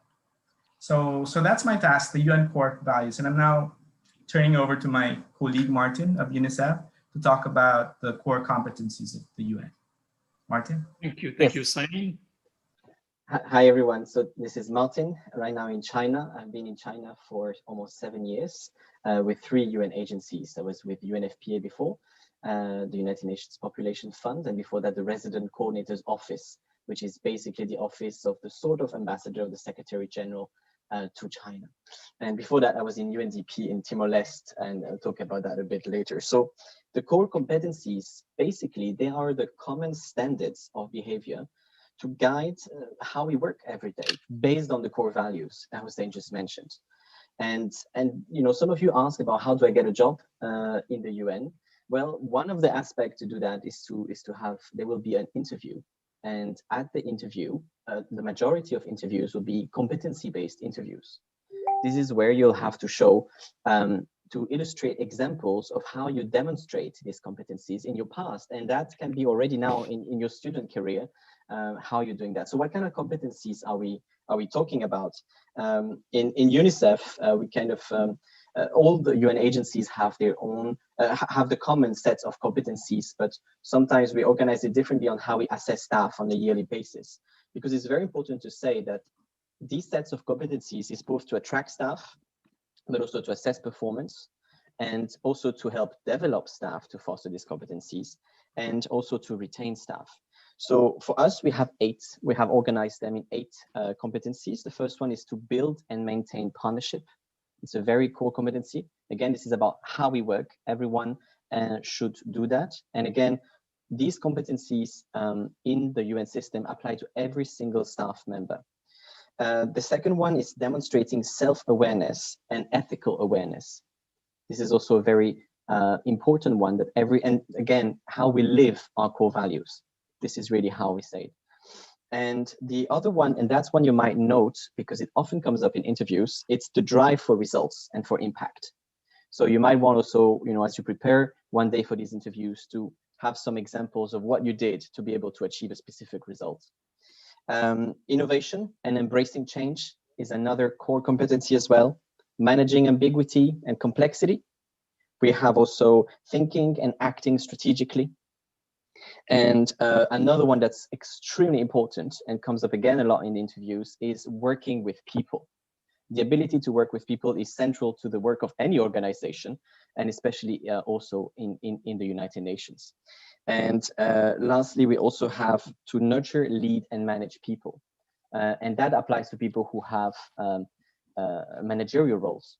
So that's my task, the UN core values, and I'm now turning over to my colleague Martin of UNICEF to talk about the core competencies of the UN. Martin?
Thank you, Simon.
Hi, everyone. So this is Martin, right now in China. I've been in China for almost 7 years with 3 UN agencies. I was with UNFPA before, the United Nations Population Fund, and before that, the Resident Coordinator's Office, which is basically the office of the sort of ambassador of the Secretary General to China. And before that, I was in UNDP in Timor-Leste, and I'll talk about that a bit later. So the core competencies, basically, they are the common standards of behavior to guide how we work every day based on the core values that Hussein just mentioned. And you know, some of you ask about how do I get a job in the UN? Well, one of the aspects to do that is to have, there will be an interview. And at the interview, the majority of interviews will be competency-based interviews. This is where you'll have to show, to illustrate examples of how you demonstrate these competencies in your past. And that can be already now in your student career, how you're doing that. So what kind of competencies are we talking about? In UNICEF, we kind of, all the UN agencies have their own, have the common sets of competencies, but sometimes we organize it differently on how we assess staff on a yearly basis. Because it's very important to say that these sets of competencies is both to attract staff, but also to assess performance, and also to help develop staff to foster these competencies, and also to retain staff. So for us, we have 8. We have organized them in 8 competencies. The first one is to build and maintain partnership. It's a very core competency. Again, this is about how we work. Everyone should do that. And again, these competencies in the UN system apply to every single staff member. The second one is demonstrating self-awareness and ethical awareness. This is also a very important one, that and again, how we live our core values. This is really how we say it. And the other one, and that's one you might note because it often comes up in interviews, it's the drive for results and for impact. So you might want also, you know, as you prepare one day for these interviews, to have some examples of what you did to be able to achieve a specific result. Innovation and embracing change is another core competency as well. Managing ambiguity and complexity. We have also thinking and acting strategically. And another one that's extremely important and comes up again a lot in the interviews is working with people. The ability to work with people is central to the work of any organization, and especially also in the United Nations. And lastly, we also have to nurture, lead, and manage people. And that applies to people who have managerial roles.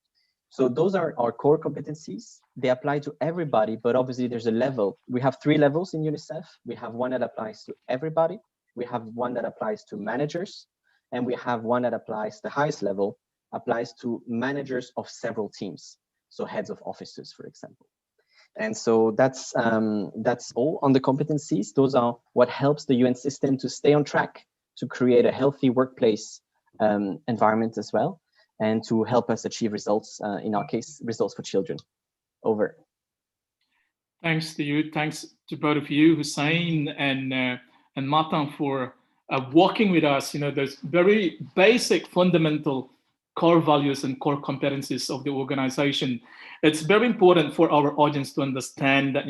So those are our core competencies. They apply to everybody, but obviously there's a level. We have 3 levels in UNICEF. We have one that applies to everybody. We have one that applies to managers. And we have one that applies, the highest level, applies to managers of several teams. So heads of offices, for example. And so that's all on the competencies. Those are what helps the UN system to stay on track, to create a healthy workplace environment as well, and to help us achieve results, in our case, results for children. Over.
Thanks to you. Thanks to both of you, Hussein and Martin, for walking with us, you know, those very basic, fundamental core values and core competencies of the organization. It's very important for our audience to understand that,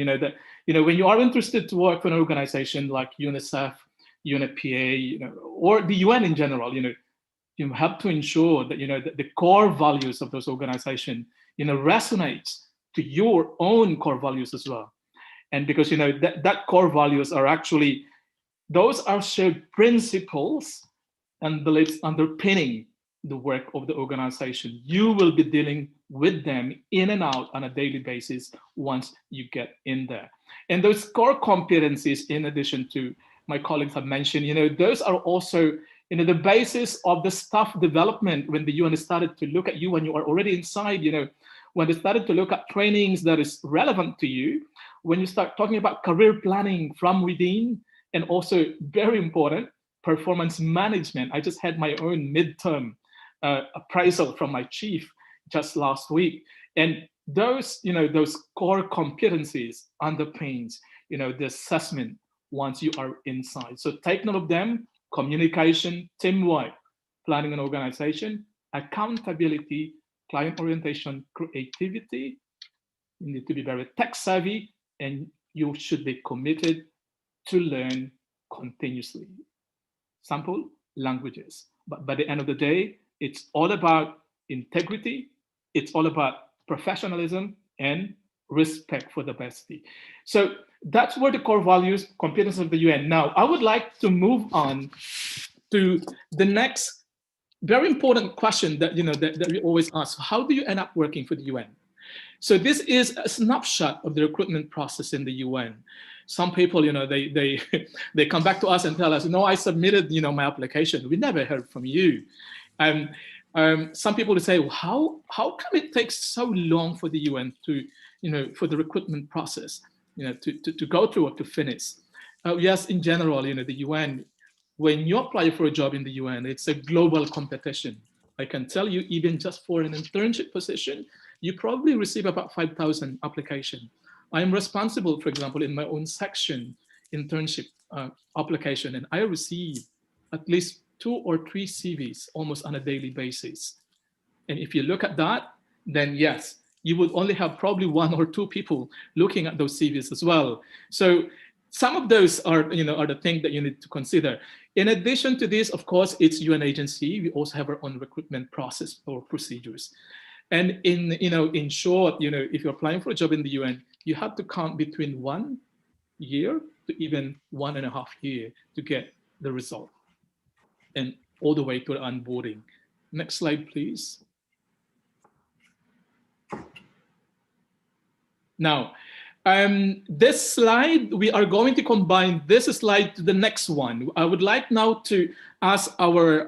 when you are interested to work for an organization like UNICEF, UNFPA, or the UN in general, you have to ensure that, that the core values of those organizations, resonates to your own core values as well. And because, that core values are actually, those are shared principles and beliefs underpinning the work of the organization. You will be dealing with them in and out on a daily basis once you get in there. And those core competencies, in addition to my colleagues have mentioned, those are also the basis of the staff development. When the UN started to look at you when you are already inside, when they started to look at trainings that is relevant to you, when you start talking about career planning from within, and also very important, performance management. I just had my own midterm appraisal from my chief just last week. And those, those core competencies underpins, the assessment once you are inside. So take note of them: communication, teamwork, planning and organization, accountability, client orientation, creativity. You need to be very tech savvy, and you should be committed to learn continuously. Sample languages. But by the end of the day, it's all about integrity. It's all about professionalism and respect for diversity. So that's where the core values, competence of the UN. Now, I would like to move on to the next very important question that, that we always ask. How do you end up working for the UN? So this is a snapshot of the recruitment process in the UN. some people, they they come back to us and tell us, no, I submitted, my application. We never heard from you. Some people will say, well, how come it takes so long for the UN to, for the recruitment process, to go through or to finish? Yes, in general, the UN, when you apply for a job in the UN, it's a global competition. I can tell you, even just for an internship position, you probably receive about 5,000 applications. I'm responsible, for example, in my own section, internship application, and I receive at least 2 or 3 CVs almost on a daily basis. And if you look at that, then yes, you would only have probably 1 or 2 people looking at those CVs as well. So some of those are, are the things that you need to consider. In addition to this, of course, it's UN agency. We also have our own recruitment process or procedures. And in short, if you're applying for a job in the UN, you have to count between 1 year to even 1.5 years to get the result, and all the way to the onboarding. Next slide, please. Now, this slide, we are going to combine this slide to the next one. I would like now to ask our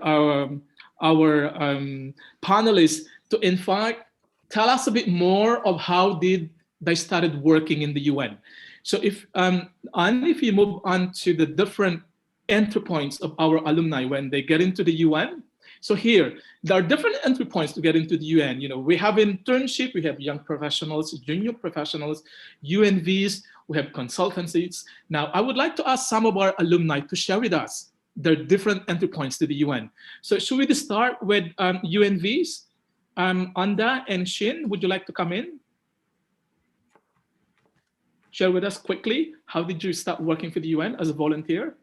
panelists to, in fact, tell us a bit more of how did they started working in the UN. So if you move on to the different entry points of our alumni when they get into the UN. So here, there are different entry points to get into the UN. We have internship, we have young professionals, junior professionals, UNVs, we have consultancies. Now, I would like to ask some of our alumni to share with us their different entry points to the UN. So should we start with UNVs? Anda and Shin, would you like to come in? Share with us quickly, how did you start working for the UN as a volunteer?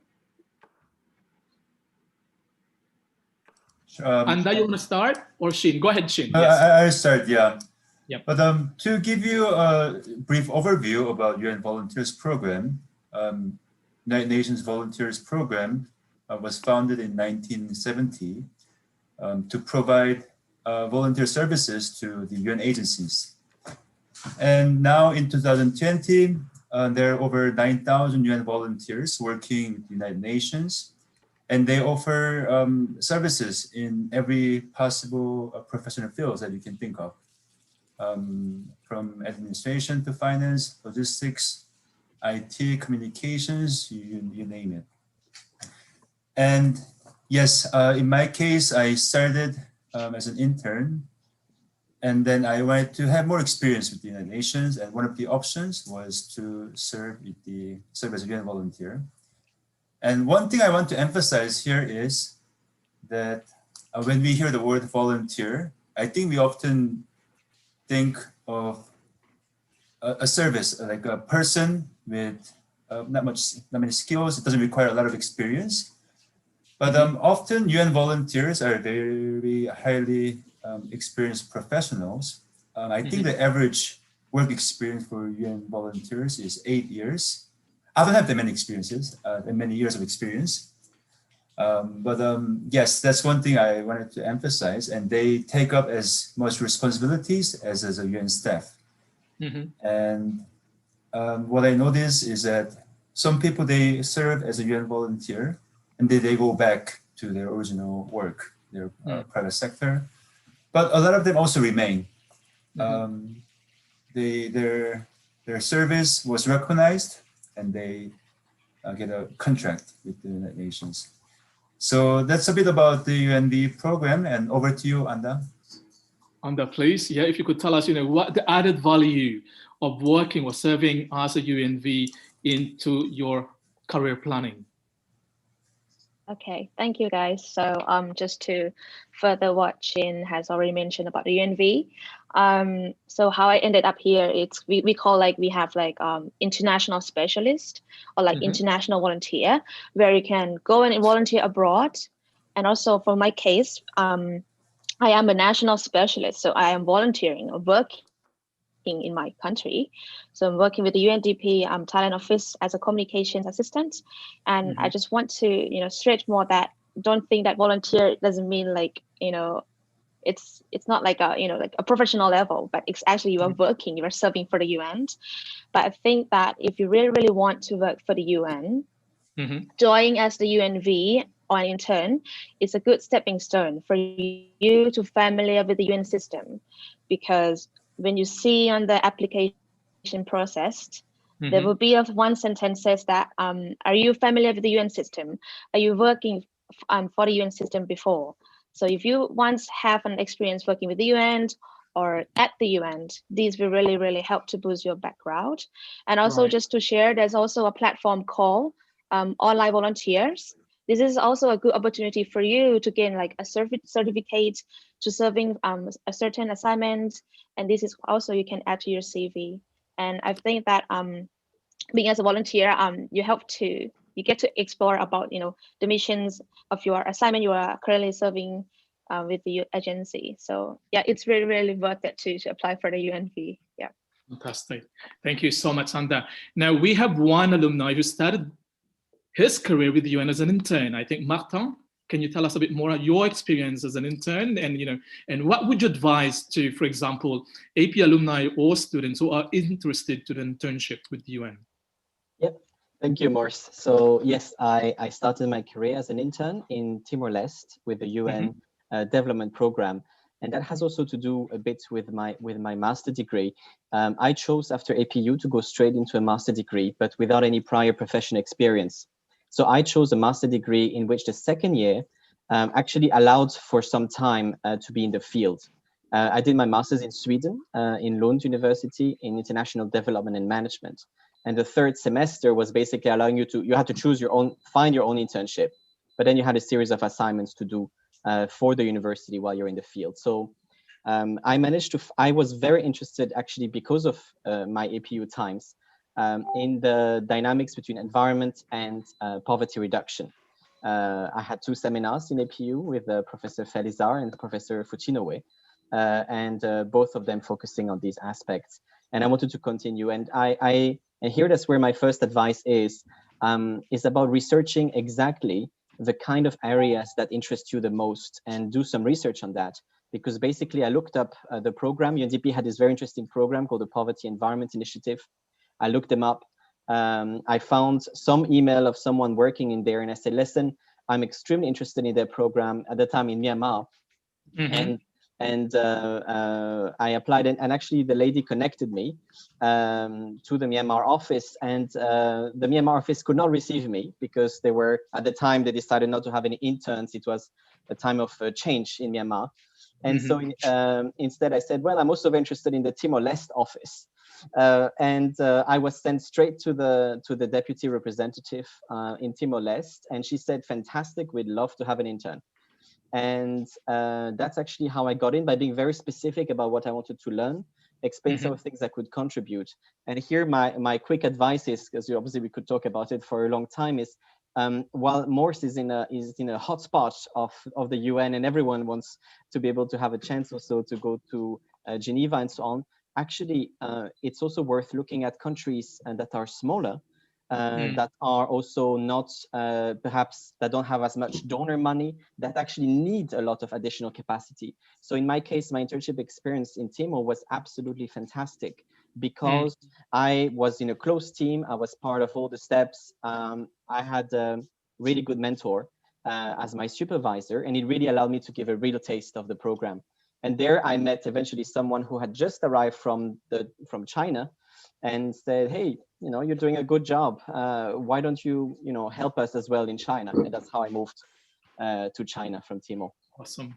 Anda, you want to start? Or Shin? Go ahead, Shin. Yes.
I'll start, yeah.
Yep.
But to give you a brief overview about UN Volunteers Program, United Nations Volunteers Program was founded in 1970 to provide volunteer services to the UN agencies. And now in 2020, there are over 9,000 UN volunteers working with the United Nations, and they offer services in every possible professional fields that you can think of, from administration to finance, logistics, IT, communications, you name it. And yes, in my case, I started as an intern. And then I wanted to have more experience with the United Nations, and one of the options was to serve as a UN volunteer. And one thing I want to emphasize here is that when we hear the word volunteer, I think we often think of a service, like a person with not many skills. It doesn't require a lot of experience. But often UN volunteers are very highly experienced professionals. I think the average work experience for UN volunteers is 8 years. I don't have that many experiences, many years of experience. Yes, that's one thing I wanted to emphasize. And they take up as much responsibilities as a UN staff. And what I notice is that some people, they serve as a UN volunteer, and then they go back to their original work, their private sector. But a lot of them also remain. Their service was recognized, and they get a contract with the United Nations. So that's a bit about the UNV program, and over to you, Anda.
Anda, please. Yeah, if you could tell us, what the added value of working or serving as a UNV into your career planning.
Okay, thank you guys. So just to further what Shin has already mentioned about the UNV. So how I ended up here, it's we call we have international specialist or international volunteer, where you can go and volunteer abroad. And also for my case, I am a national specialist, so I am volunteering or working in my country. So I'm working with the UNDP Thailand office as a communications assistant. And I just want to, stress more that don't think that volunteer doesn't mean it's not like a, like a professional level, but it's actually you are working, you are serving for the UN. But I think that if you really, really want to work for the UN, joining as the UNV or an intern is a good stepping stone for you to familiar with the UN system, because when you see on the application process, there will be one sentence says that, are you familiar with the UN system? Are you working for the UN system before? So if you once have an experience working with the UN or at the UN, these will really, really help to boost your background. And also just to share, there's also a platform called Online Volunteers. This is also a good opportunity for you to gain like a certificate to serving a certain assignment. And this is also you can add to your CV. And I think that being as a volunteer, you get to explore about the missions of your assignment you are currently serving with the agency. So yeah, it's really, really worth it to apply for the UNV. Yeah.
Fantastic. Thank you so much, Sanda. Now we have one alumni who started his career with the UN as an intern. I think Martin, can you tell us a bit more about your experience as an intern, and what would you advise to, for example, AP alumni or students who are interested to the internship with the UN?
Yep. Thank you, Morse. So yes, I started my career as an intern in Timor-Leste with the UN development program. And that has also to do a bit with my master degree. I chose after APU to go straight into a master degree, but without any prior professional experience. So I chose a master degree in which the second year actually allowed for some time to be in the field. I did my master's in Sweden, in Lund University in International Development and Management. And the third semester was basically allowing you had to choose find your own internship, but then you had a series of assignments to do for the university while you're in the field. So I was very interested actually because of my APU times in the dynamics between environment and poverty reduction. I had 2 seminars in APU with Professor Felizar and Professor Fuchinoue, and both of them focusing on these aspects. And I wanted to continue. And and here that's where my first advice is about researching exactly the kind of areas that interest you the most and do some research on that. Because basically I looked up the program. UNDP had this very interesting program called the Poverty Environment Initiative. I looked them up. I found some email of someone working in there and I said, listen, I'm extremely interested in their program at the time in Myanmar. And I applied, and actually the lady connected me to the Myanmar office, and the Myanmar office could not receive me because they were, at the time, they decided not to have any interns. It was a time of change in Myanmar. And so instead I said, well, I'm also very interested in the Timor-Leste office. I was sent straight to the deputy representative in Timor-Leste, and she said, fantastic, we'd love to have an intern. And that's actually how I got in, by being very specific about what I wanted to learn, explain some of the things I could contribute. And here my quick advice is, because obviously we could talk about it for a long time, is while Morse is in a hotspot of the UN and everyone wants to be able to have a chance also to go to Geneva and so on, actually it's also worth looking at countries that are smaller, that are also not, perhaps that don't have as much donor money, that actually need a lot of additional capacity. So in my case, my internship experience in Timor was absolutely fantastic because I was in a close team. I was part of all the steps. I had a really good mentor as my supervisor, and it really allowed me to give a real taste of the program. And there I met eventually someone who had just arrived from China and said, hey, you're doing a good job. Why don't you, help us as well in China? And that's how I moved to China from Timor.
Awesome.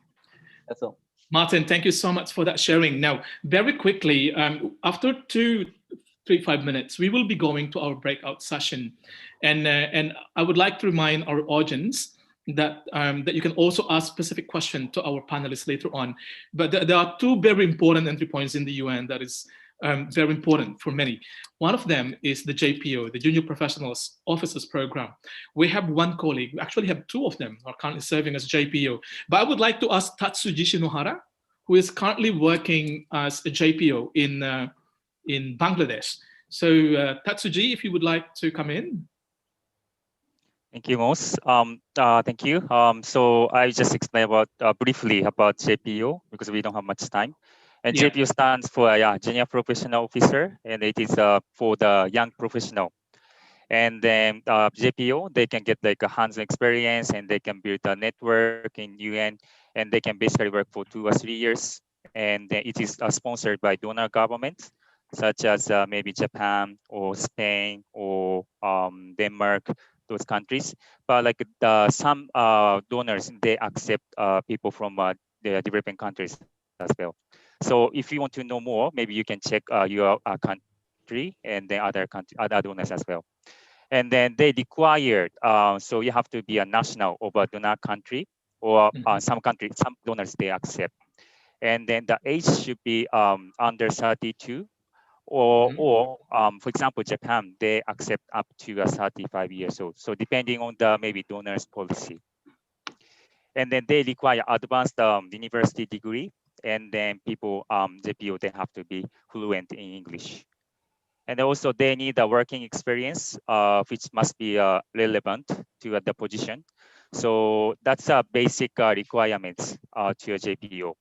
That's all.
Martin, thank you so much for that sharing. Now, very quickly, after 5 minutes, we will be going to our breakout session. And I would like to remind our audience that you can also ask specific questions to our panelists later on. But there are 2 very important entry points in the UN that is very important for many. One of them is the JPO, the Junior Professionals Officers Program. We have one colleague, we actually have 2 of them who are currently serving as JPO. But I would like to ask Tsuji Shinohara, who is currently working as a JPO in Bangladesh. So Tsuji, if you would like to come in.
Thank you, Mos. Thank you. So I just explain about briefly about JPO because we don't have much time. And
Yeah.
JPO stands for Junior Professional Officer, and it is for the young professional. And then JPO, they can get like a hands-on experience, and they can build a network in UN, and they can basically work for 2 or 3 years. And then it is sponsored by donor governments, such as maybe Japan or Spain or Denmark, those countries. But like some donors, they accept people from the developing countries as well. So if you want to know more, maybe you can check your country and then other donors as well. And then they required, so you have to be a national of a donor country, or some donors they accept. And then the age should be under 32, or for example, Japan, they accept up to 35 years old. So depending on the maybe donors policy. And then they require advanced university degree, and then people, JPO, they have to be fluent in English. And also they need a working experience, which must be relevant to the position. So that's a basic requirements to a JPO.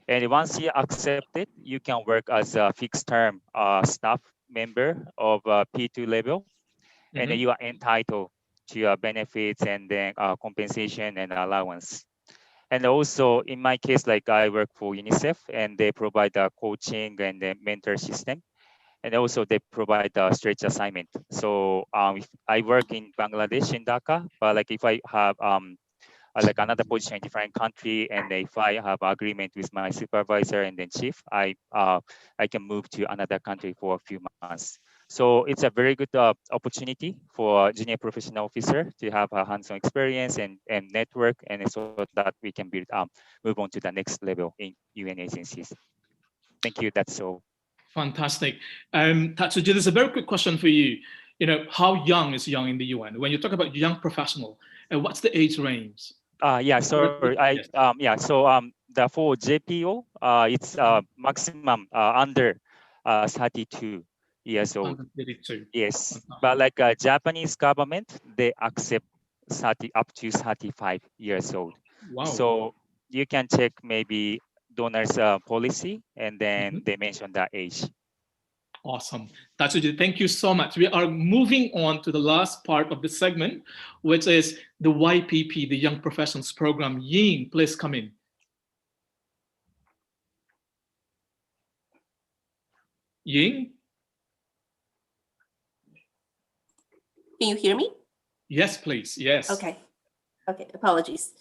And once you accept it, you can work as a fixed term staff member of P2 level, and then you are entitled to benefits and then compensation and allowance. And also in my case, like I work for UNICEF, and they provide the coaching and the mentor system. And also they provide a stretch assignment. So if I work in Bangladesh in Dhaka, but like if I have like another position in different country, and if I have agreement with my supervisor and then chief, I can move to another country for a few months. So it's a very good opportunity for a junior professional officer to have a hands-on experience and network, and so that we can move on to the next level in UN agencies. Thank you. That's all.
Fantastic. Tsuji, there's a very quick question for you. You know, how young is young in the UN? When you talk about young professional, what's the age range?
The for JPO, it's maximum under 32 years old.
32.
Yes, but like Japanese government, they accept 30 up to 35 years old.
Wow.
So you can check maybe donors policy, and then they mention that age.
Awesome. Tsuji, thank you so much. We are moving on to the last part of the segment, which is the YPP, the Young Professionals Program. Ying, please come in. Ying?
Can you hear me?
Yes, please. Yes.
Okay. Okay, apologies.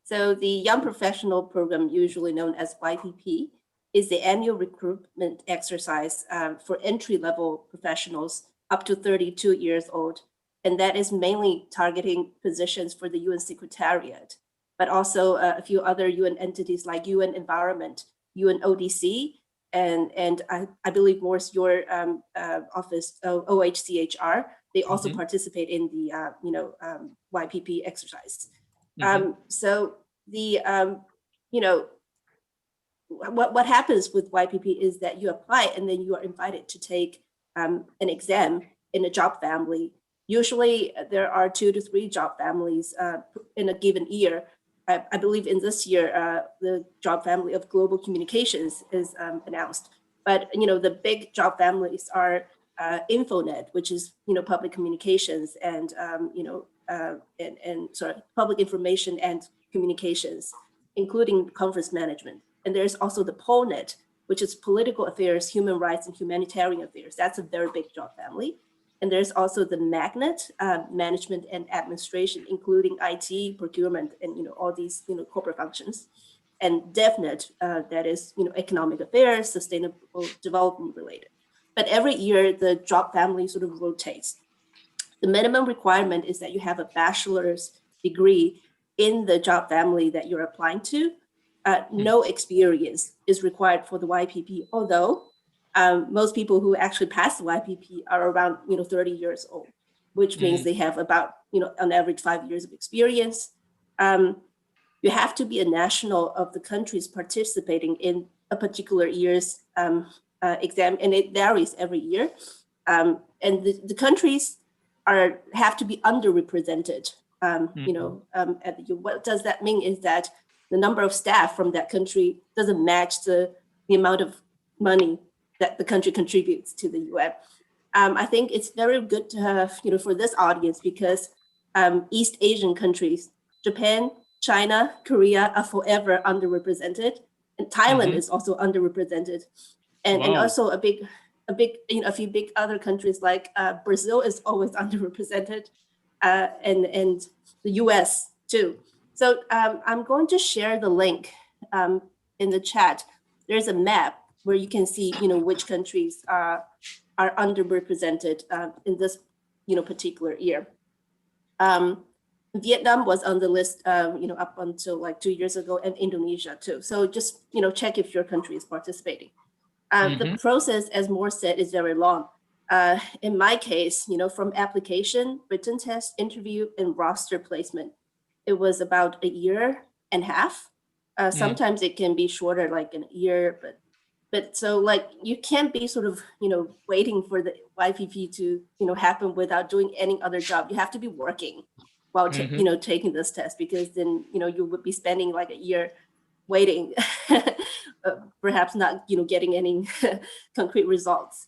So the Young Professional Program, usually known as YPP, is the annual recruitment exercise for entry-level professionals up to 32 years old. And that is mainly targeting positions for the UN Secretariat, but also a few other UN entities like UN Environment, UN ODC, and I believe Morris, your office, OHCHR, they also participate in the YPP exercise. So the what happens with YPP is that you apply, and then you are invited to take an exam in a job family. Usually there are 2 to 3 job families in a given year. I believe in this year, the job family of global communications is announced. But the big job families are InfoNet, which is public communications, and public information and communications, including conference management. And there's also the POLNet, which is political affairs, human rights, and humanitarian affairs. That's a very big job family. And there's also the Magnet, management and administration, including IT, procurement, and all these corporate functions. And DevNet, that is economic affairs, sustainable development related. But every year the job family sort of rotates. The minimum requirement is that you have a bachelor's degree in the job family that you're applying to. No experience is required for the YPP, although most people who actually pass the YPP are around 30 years old, which means they have about on average 5 years of experience. You have to be a national of the countries participating in a particular year's exam, and it varies every year. And the countries have to be underrepresented. What does that mean is that the number of staff from that country doesn't match the amount of money that the country contributes to the UN. I think it's very good to have, for this audience, because East Asian countries, Japan, China, Korea are forever underrepresented, and Thailand is also underrepresented, and also a few big other countries like Brazil is always underrepresented, and the US too. So I'm going to share the link in the chat. There's a map where you can see, which countries are underrepresented in this, particular year. Vietnam was on the list, up until like 2 years ago, and Indonesia too. So just, check if your country is participating. The process, as Moore said, is very long. In my case, from application, written test, interview, and roster placement, it was about 1.5 years. Sometimes it can be shorter, like a year, but so like you can't be sort of, waiting for the YPP to, happen without doing any other job. You have to be working while, taking this test, because then, you would be spending like 1 year waiting, perhaps not, getting any concrete results.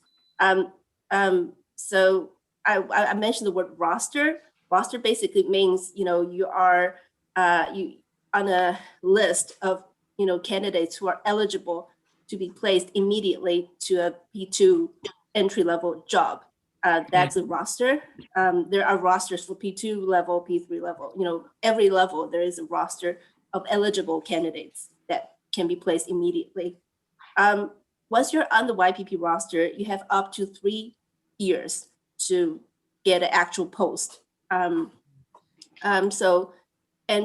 So I mentioned the word roster. Roster basically means, you are on a list of, candidates who are eligible to be placed immediately to a P2 entry-level job. That's a roster. There are rosters for P2 level, P3 level. Every level there is a roster of eligible candidates that can be placed immediately. Once you're on the YPP roster, you have up to 3 years to get an actual post. And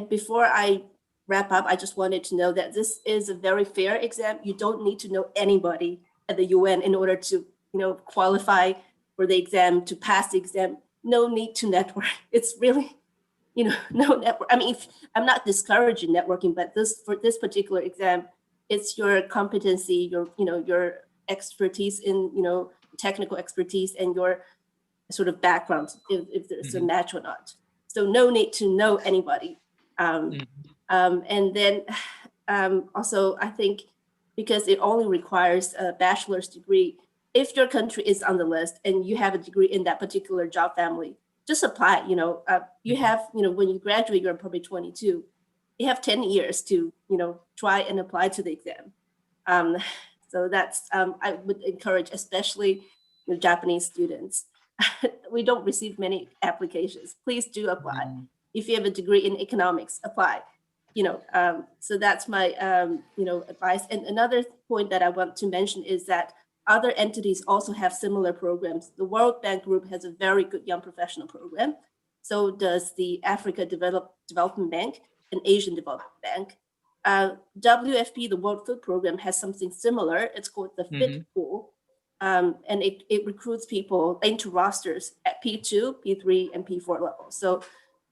before I wrap up, I just wanted to know that this is a very fair exam. You don't need to know anybody at the UN in order to, qualify for the exam, to pass the exam. No need to network. It's really, no network. I mean, I'm not discouraging networking, but for this particular exam, it's your competency, your expertise in, technical expertise, and your sort of background, if there's a match or not. So no need to know anybody. And then also, I think because it only requires a bachelor's degree, if your country is on the list and you have a degree in that particular job family, just apply. You have, when you graduate, you're probably 22. You have 10 years to, try and apply to the exam. So that's, I would encourage, especially Japanese students. We don't receive many applications. Please do apply. If you have a degree in economics, apply. So that's my, advice. And another point that I want to mention is that other entities also have similar programs. The World Bank Group has a very good young professional program. So does the Africa Development Bank and Asian Development Bank. WFP, the World Food Program, has something similar. It's called the FIT Pool. And it recruits people into rosters at P2, P3, and P4 levels. So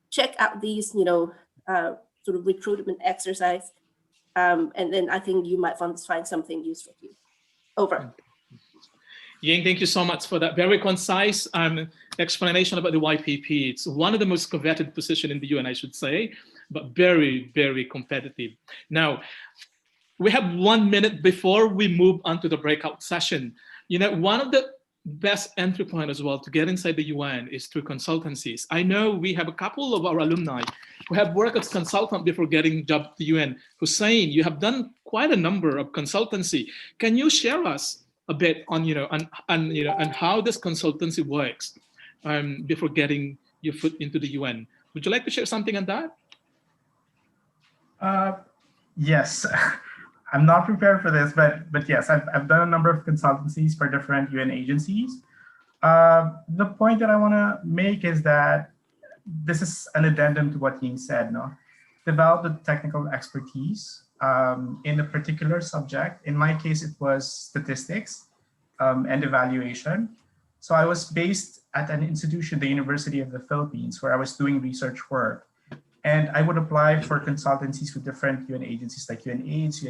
check out these, sort of recruitment exercise. And then I think you might find something useful for you. Over.
Ying, thank you so much for that very concise explanation about the YPP. It's one of the most coveted positions in the UN, I should say, but very, very competitive. Now, we have 1 minute before we move on to the breakout session. One of the best entry point as well to get inside the UN is through consultancies. I know we have a couple of our alumni who have worked as consultant before getting a job at the UN. Hussein, you have done quite a number of consultancy. Can you share us a bit on, on how this consultancy works before getting your foot into the UN? Would you like to share something on that?
Yes. I'm not prepared for this, but yes, I've done a number of consultancies for different UN agencies. The point that I want to make is that this is an addendum to what Ying said. Develop the technical expertise in a particular subject. In my case, it was statistics and evaluation. So I was based at an institution, the University of the Philippines, where I was doing research work. And I would apply for consultancies with different UN agencies like UNAIDS,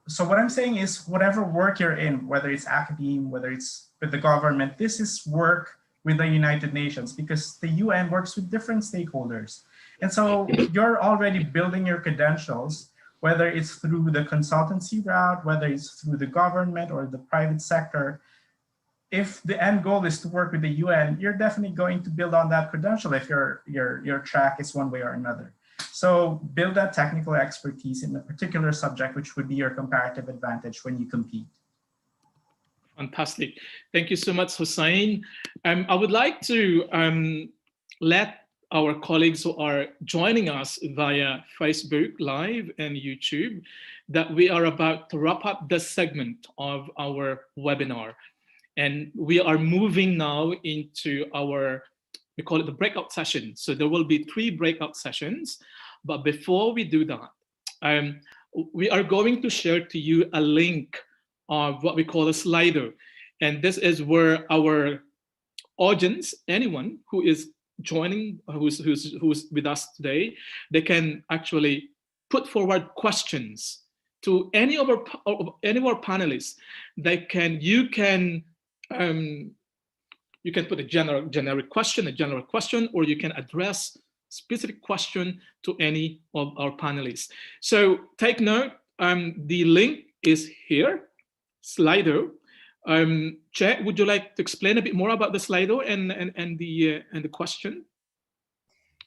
So what I'm saying is whatever work you're in, whether it's academe, whether it's with the government, this is work with the United Nations because the UN works with different stakeholders. And so you're already building your credentials, whether it's through the consultancy route, whether it's through the government or the private sector. If the end goal is to work with the UN, you're definitely going to build on that credential if your track is one way or another. So build that technical expertise in a particular subject, which would be your comparative advantage when you compete.
Fantastic. Thank you so much, Hussein. I would like to let our colleagues who are joining us via Facebook Live and YouTube that we are about to wrap up this segment of our webinar. And we are moving now into our, we call it the breakout session. So there will be 3 breakout sessions. But before we do that, we are going to share to you a link of what we call a Slido. And this is where our audience, anyone who is joining, who's with us today, they can actually put forward questions to any of our panelists. You can put a generic question, or you can address specific question to any of our panelists. So take note, the link is here, Slido. Che, would you like to explain a bit more about the Slido and the question?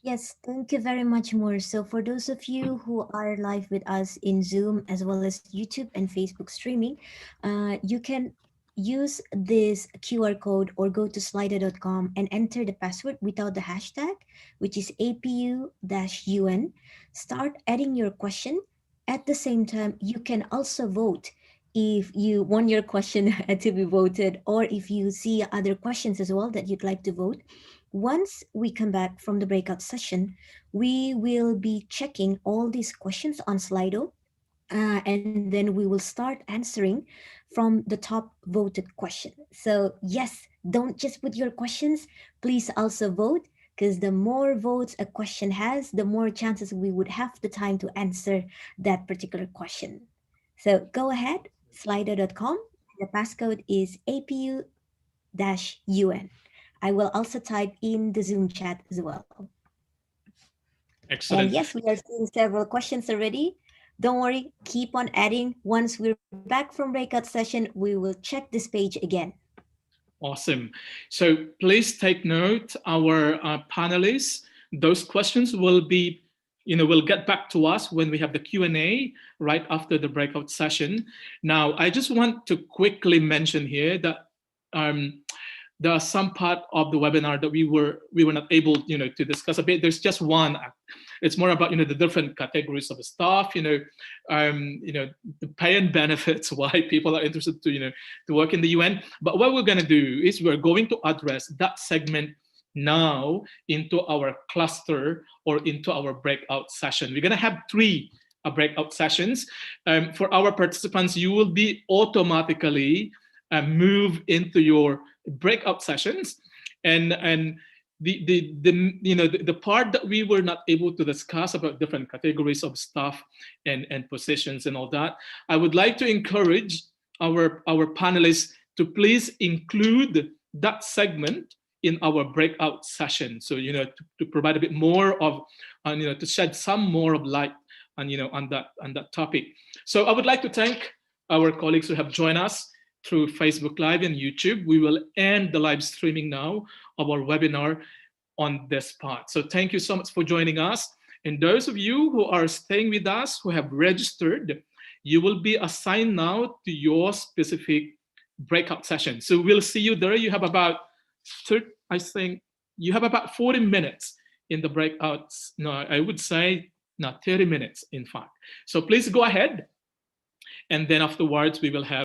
Yes, thank you very much, Moore. So for those of you who are live with us in Zoom as well as YouTube and Facebook streaming, you can use this QR code or go to slido.com and enter the password without the hashtag, which is APU-UN. Start adding your question. At the same time, you can also vote if you want your question to be voted, or if you see other questions as well that you'd like to vote. Once we come back from the breakout session, we will be checking all these questions on Slido, and then we will start answering from the top voted question. So yes, don't just put your questions, please also vote, because the more votes a question has, the more chances we would have the time to answer that particular question. So go ahead, slido.com, the passcode is APU-UN. I will also type in the Zoom chat as well.
Excellent.
And yes, we are seeing several questions already. Don't worry, keep on adding. Once we're back from breakout session, we will check this page again.
Awesome. So please take note, our panelists, those questions will be, will get back to us when we have the Q&A right after the breakout session. Now, I just want to quickly mention here that there are some part of the webinar that we were not able, to discuss a bit. There's just one. It's more about, the different categories of staff, the pay and benefits, why people are interested to work in the UN. But what we're going to do is we're going to address that segment now into our cluster or into our breakout session. We're going to have 3 breakout sessions. For our participants, you will be automatically move into your breakout sessions, and the part that we were not able to discuss about different categories of staff and positions and all that, I would like to encourage our panelists to please include that segment in our breakout session. So to provide a bit more of, to shed some more of light on on that topic. So I would like to thank our colleagues who have joined us through Facebook Live and YouTube. We will end the live streaming now of our webinar on this part. So thank you so much for joining us. And those of you who are staying with us, who have registered, you will be assigned now to your specific breakout session. So we'll see you there. You have about, I think, you have about 40 minutes in the breakouts. No, I would say, no, 30 minutes, in fact. So please go ahead. And then afterwards, we will have